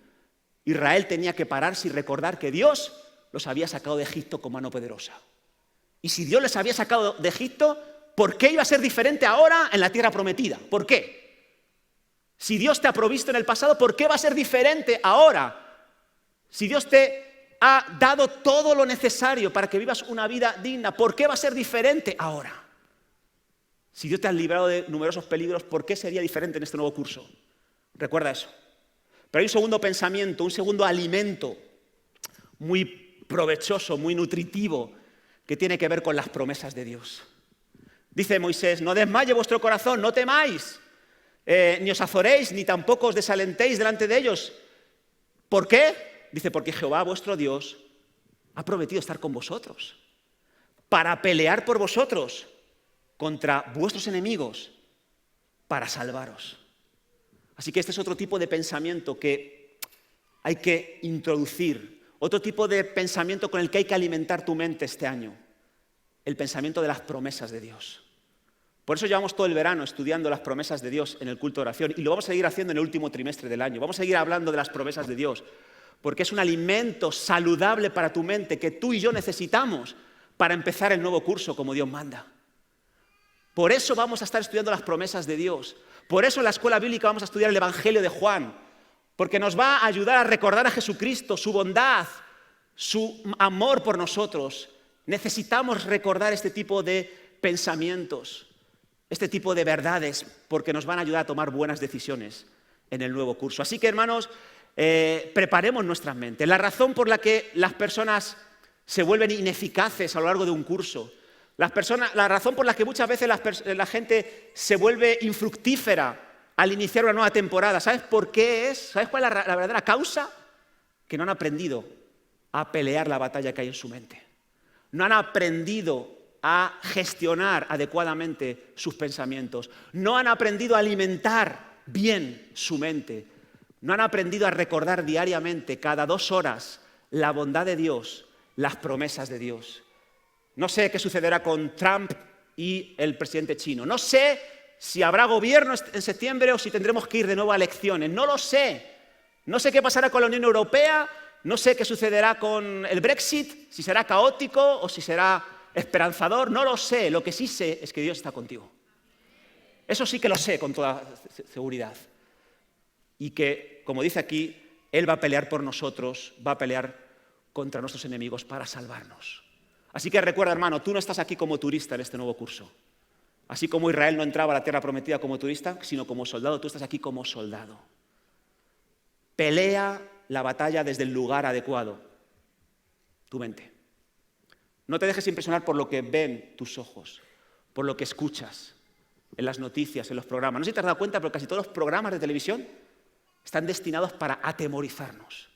Israel tenía que pararse y recordar que Dios los había sacado de Egipto con mano poderosa. Y si Dios les había sacado de Egipto, ¿por qué iba a ser diferente ahora en la tierra prometida? ¿Por qué? Si Dios te ha provisto en el pasado, ¿por qué va a ser diferente ahora? Si Dios te ha dado todo lo necesario para que vivas una vida digna, ¿por qué va a ser diferente ahora? Si Dios te ha librado de numerosos peligros, ¿por qué sería diferente en este nuevo curso? Recuerda eso. Pero hay un segundo pensamiento, un segundo alimento muy provechoso, muy nutritivo, que tiene que ver con las promesas de Dios. Dice Moisés, no desmaye vuestro corazón, no temáis, ni os azoréis, ni tampoco os desalentéis delante de ellos. ¿Por qué? Dice, porque Jehová, vuestro Dios, ha prometido estar con vosotros para pelear por vosotros contra vuestros enemigos, para salvaros. Así que este es otro tipo de pensamiento que hay que introducir, otro tipo de pensamiento con el que hay que alimentar tu mente este año, el pensamiento de las promesas de Dios. Por eso llevamos todo el verano estudiando las promesas de Dios en el culto de oración y lo vamos a seguir haciendo en el último trimestre del año. Vamos a seguir hablando de las promesas de Dios, porque es un alimento saludable para tu mente que tú y yo necesitamos para empezar el nuevo curso como Dios manda. Por eso vamos a estar estudiando las promesas de Dios. Por eso en la escuela bíblica vamos a estudiar el Evangelio de Juan, porque nos va a ayudar a recordar a Jesucristo, su bondad, su amor por nosotros. Necesitamos recordar este tipo de pensamientos, este tipo de verdades, porque nos van a ayudar a tomar buenas decisiones en el nuevo curso. Así que, hermanos, preparemos nuestras mentes. La razón por la que las personas se vuelven ineficaces a lo largo de un curso, la razón por la que muchas veces la gente se vuelve infructífera al iniciar una nueva temporada, ¿sabes por qué es? ¿Sabes cuál es la verdadera causa? Que no han aprendido a pelear la batalla que hay en su mente. No han aprendido a gestionar adecuadamente sus pensamientos. No han aprendido a alimentar bien su mente. No han aprendido a recordar diariamente, cada 2 horas, la bondad de Dios, las promesas de Dios. No sé qué sucederá con Trump y el presidente chino. No sé si habrá gobierno en septiembre o si tendremos que ir de nuevo a elecciones. No lo sé. No sé qué pasará con la Unión Europea. No sé qué sucederá con el Brexit, si será caótico o si será esperanzador. No lo sé. Lo que sí sé es que Dios está contigo. Eso sí que lo sé con toda seguridad. Y que, como dice aquí, Él va a pelear por nosotros, va a pelear contra nuestros enemigos para salvarnos. Así que recuerda, hermano, tú no estás aquí como turista en este nuevo curso. Así como Israel no entraba a la tierra prometida como turista, sino como soldado, tú estás aquí como soldado. Pelea la batalla desde el lugar adecuado, tu mente. No te dejes impresionar por lo que ven tus ojos, por lo que escuchas en las noticias, en los programas. No sé si te has dado cuenta, pero casi todos los programas de televisión están destinados para atemorizarnos.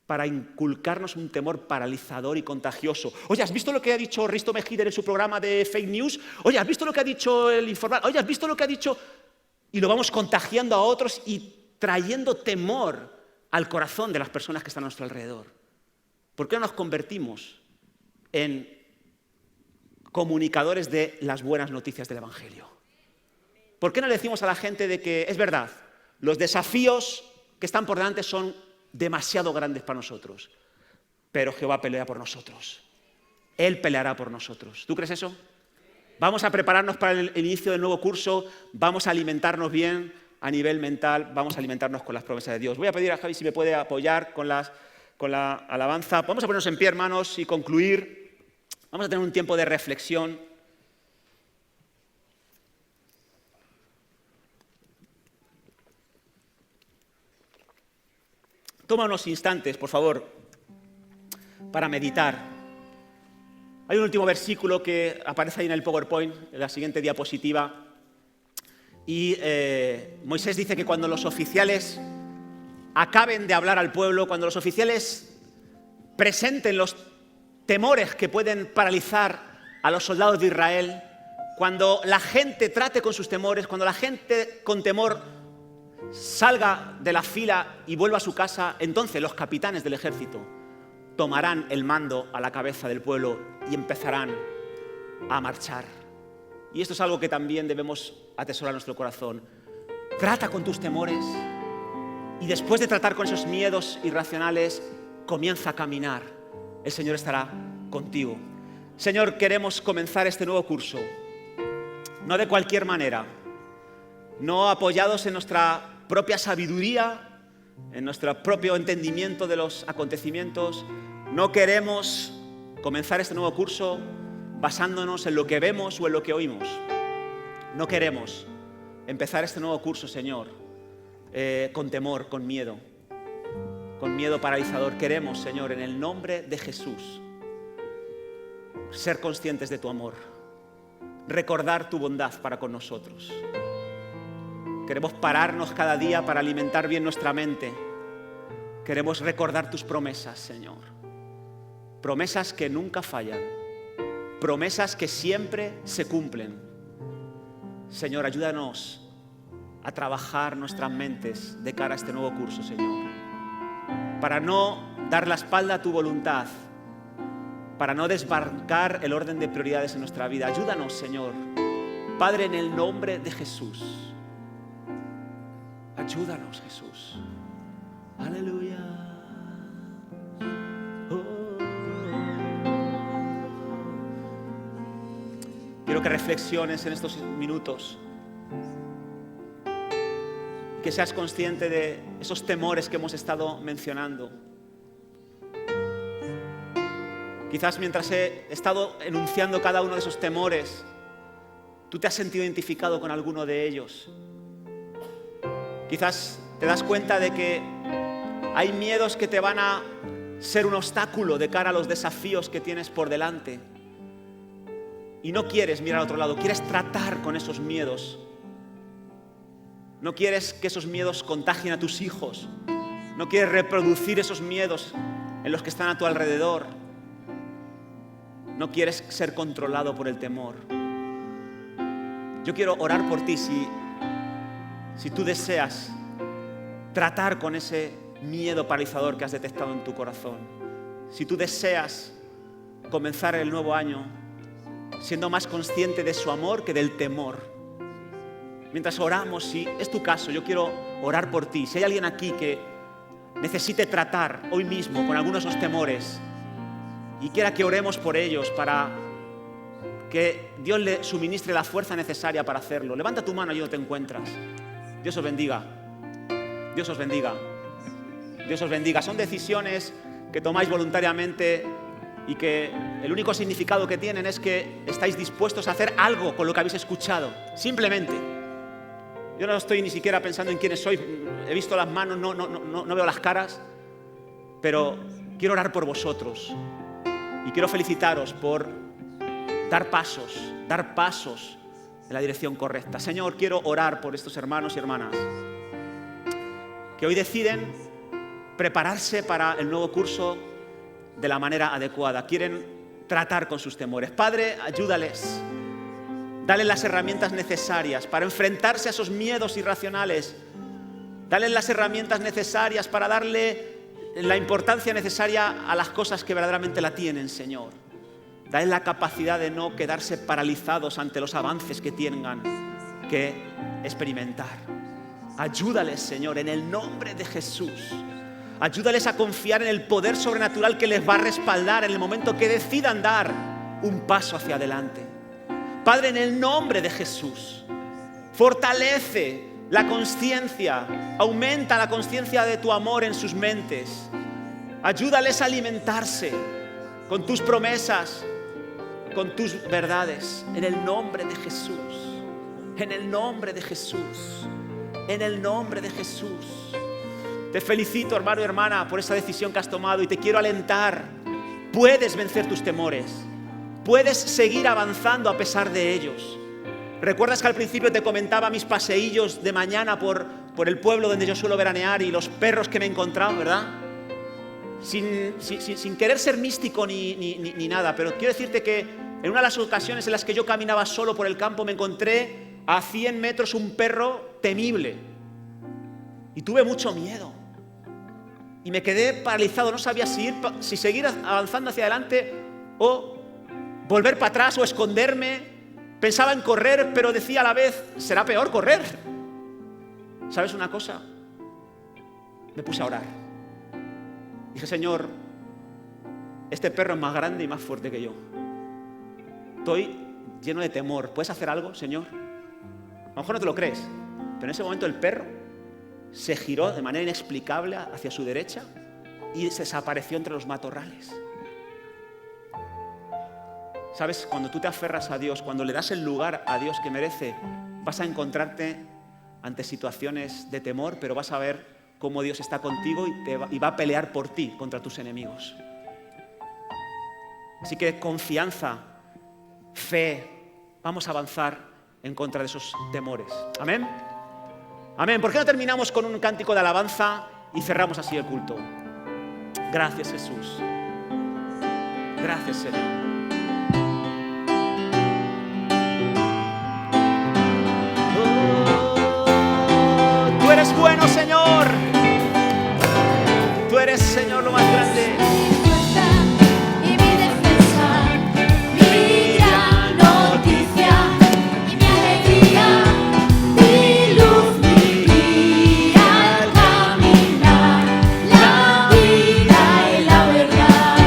para inculcarnos un temor paralizador y contagioso. Oye, ¿has visto lo que ha dicho Risto Mejide en su programa de fake news? Oye, ¿has visto lo que ha dicho el informal? Oye, ¿has visto lo que ha dicho? Y lo vamos contagiando a otros y trayendo temor al corazón de las personas que están a nuestro alrededor. ¿Por qué no nos convertimos en comunicadores de las buenas noticias del Evangelio? ¿Por qué no le decimos a la gente de que es verdad, los desafíos que están por delante son demasiado grandes para nosotros, pero Jehová pelea por nosotros? Él peleará por nosotros. ¿Tú crees eso? Vamos a prepararnos para el inicio del nuevo curso, vamos a alimentarnos bien a nivel mental, vamos a alimentarnos con las promesas de Dios. Voy a pedir a Javi si me puede apoyar con la alabanza. Vamos a ponernos en pie, hermanos, y concluir. Vamos a tener un tiempo de reflexión. Toma unos instantes, por favor, para meditar. Hay un último versículo que aparece ahí en el PowerPoint, en la siguiente diapositiva. Y Moisés dice que cuando los oficiales acaben de hablar al pueblo, cuando los oficiales presenten los temores que pueden paralizar a los soldados de Israel, cuando la gente trate con sus temores, cuando la gente con temor salga de la fila y vuelva a su casa, entonces los capitanes del ejército tomarán el mando a la cabeza del pueblo y empezarán a marchar. Y esto es algo que también debemos atesorar en nuestro corazón. Trata con tus temores y después de tratar con esos miedos irracionales, comienza a caminar. El Señor estará contigo. Señor, queremos comenzar este nuevo curso, no de cualquier manera, no apoyados en nuestra propia sabiduría, en nuestro propio entendimiento de los acontecimientos. No queremos comenzar este nuevo curso basándonos en lo que vemos o en lo que oímos. No queremos empezar este nuevo curso, Señor, con temor, con miedo paralizador. Queremos, Señor, en el nombre de Jesús, ser conscientes de tu amor, recordar tu bondad para con nosotros. Queremos pararnos cada día para alimentar bien nuestra mente. Queremos recordar tus promesas, Señor. Promesas que nunca fallan. Promesas que siempre se cumplen. Señor, ayúdanos a trabajar nuestras mentes de cara a este nuevo curso, Señor. Para no dar la espalda a tu voluntad. Para no desbarcar el orden de prioridades en nuestra vida. Ayúdanos, Señor. Padre, en el nombre de Jesús. Ayúdanos, Jesús. Aleluya. Quiero que reflexiones en estos minutos. Que seas consciente de esos temores que hemos estado mencionando. Quizás mientras he estado enunciando cada uno de esos temores, tú te has sentido identificado con alguno de ellos. Quizás te das cuenta de que hay miedos que te van a ser un obstáculo de cara a los desafíos que tienes por delante. Y no quieres mirar a otro lado, quieres tratar con esos miedos. No quieres que esos miedos contagien a tus hijos. No quieres reproducir esos miedos en los que están a tu alrededor. No quieres ser controlado por el temor. Yo quiero orar por ti si tú deseas tratar con ese miedo paralizador que has detectado en tu corazón. Si tú deseas comenzar el nuevo año siendo más consciente de su amor que del temor. Mientras oramos, si es tu caso, yo quiero orar por ti. Si hay alguien aquí que necesite tratar hoy mismo con algunos de esos temores y quiera que oremos por ellos para que Dios le suministre la fuerza necesaria para hacerlo, levanta tu mano allí donde te encuentras. Dios os bendiga. Dios os bendiga. Dios os bendiga. Son decisiones que tomáis voluntariamente y que el único significado que tienen es que estáis dispuestos a hacer algo con lo que habéis escuchado. Simplemente. Yo no estoy ni siquiera pensando en quiénes sois. He visto las manos, no veo las caras. Pero quiero orar por vosotros. Y quiero felicitaros por dar pasos en la dirección correcta. Señor, quiero orar por estos hermanos y hermanas que hoy deciden prepararse para el nuevo curso de la manera adecuada. Quieren tratar con sus temores. Padre, ayúdales. Dale las herramientas necesarias para enfrentarse a esos miedos irracionales. Dale las herramientas necesarias para darle la importancia necesaria a las cosas que verdaderamente la tienen, Señor. Dale la capacidad de no quedarse paralizados ante los avances que tengan que experimentar. Ayúdales, Señor, en el nombre de Jesús. Ayúdales a confiar en el poder sobrenatural que les va a respaldar en el momento que decidan dar un paso hacia adelante. Padre, en el nombre de Jesús, fortalece la consciencia, aumenta la consciencia de tu amor en sus mentes. Ayúdales a alimentarse con tus promesas, con tus verdades, en el nombre de Jesús, en el nombre de Jesús, en el nombre de Jesús. Te felicito, hermano y hermana, por esa decisión que has tomado y te quiero alentar. Puedes vencer tus temores, puedes seguir avanzando a pesar de ellos. ¿Recuerdas que al principio te comentaba mis paseillos de mañana por el pueblo donde yo suelo veranear y los perros que me he encontrado, verdad? Sin querer ser místico ni nada, pero quiero decirte que en una de las ocasiones en las que yo caminaba solo por el campo me encontré a 100 metros un perro temible y tuve mucho miedo y me quedé paralizado, no sabía si seguir avanzando hacia adelante o volver para atrás o esconderme. Pensaba en correr, pero decía a la vez, será peor correr. ¿Sabes una cosa? Me puse a orar. Dije, Señor, este perro es más grande y más fuerte que yo. Estoy lleno de temor. ¿Puedes hacer algo, Señor? A lo mejor no te lo crees, pero en ese momento el perro se giró de manera inexplicable hacia su derecha y se desapareció entre los matorrales. ¿Sabes? Cuando tú te aferras a Dios, cuando le das el lugar a Dios que merece, vas a encontrarte ante situaciones de temor, pero vas a ver cómo Dios está contigo y va a pelear por ti contra tus enemigos. Así que confianza, fe, vamos a avanzar en contra de esos temores. ¿Amén? Amén. ¿Por qué no terminamos con un cántico de alabanza y cerramos así el culto? Gracias, Jesús. Gracias, Señor. Tú eres bueno, Señor. Tú eres, Señor, lo más grande. Y mi defensa, mi gran noticia y mi alegría, mi luz, mi guía al caminar, la vida y la verdad.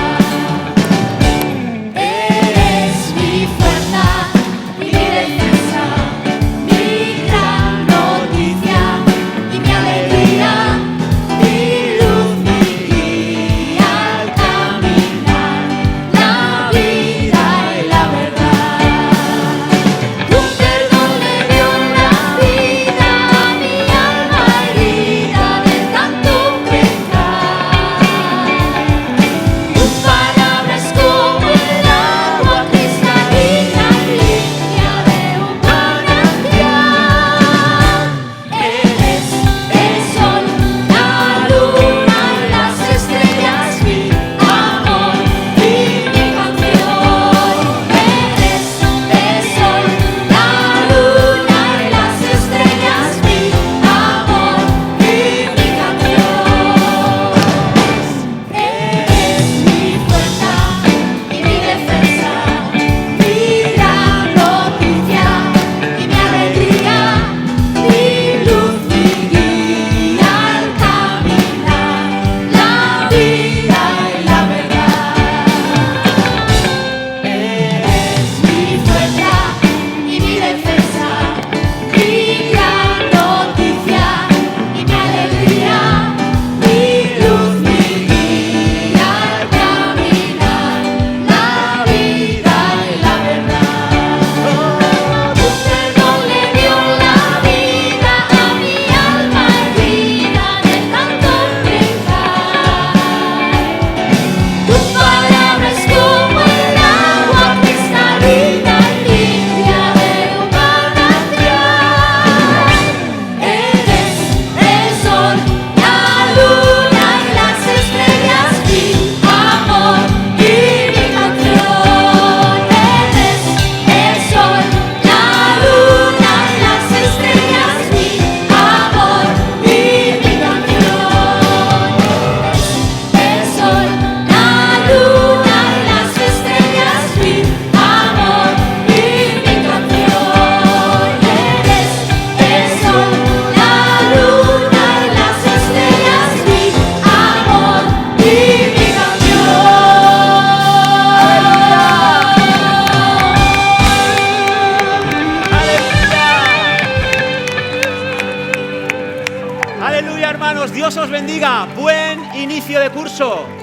Dios os bendiga. Buen inicio de curso.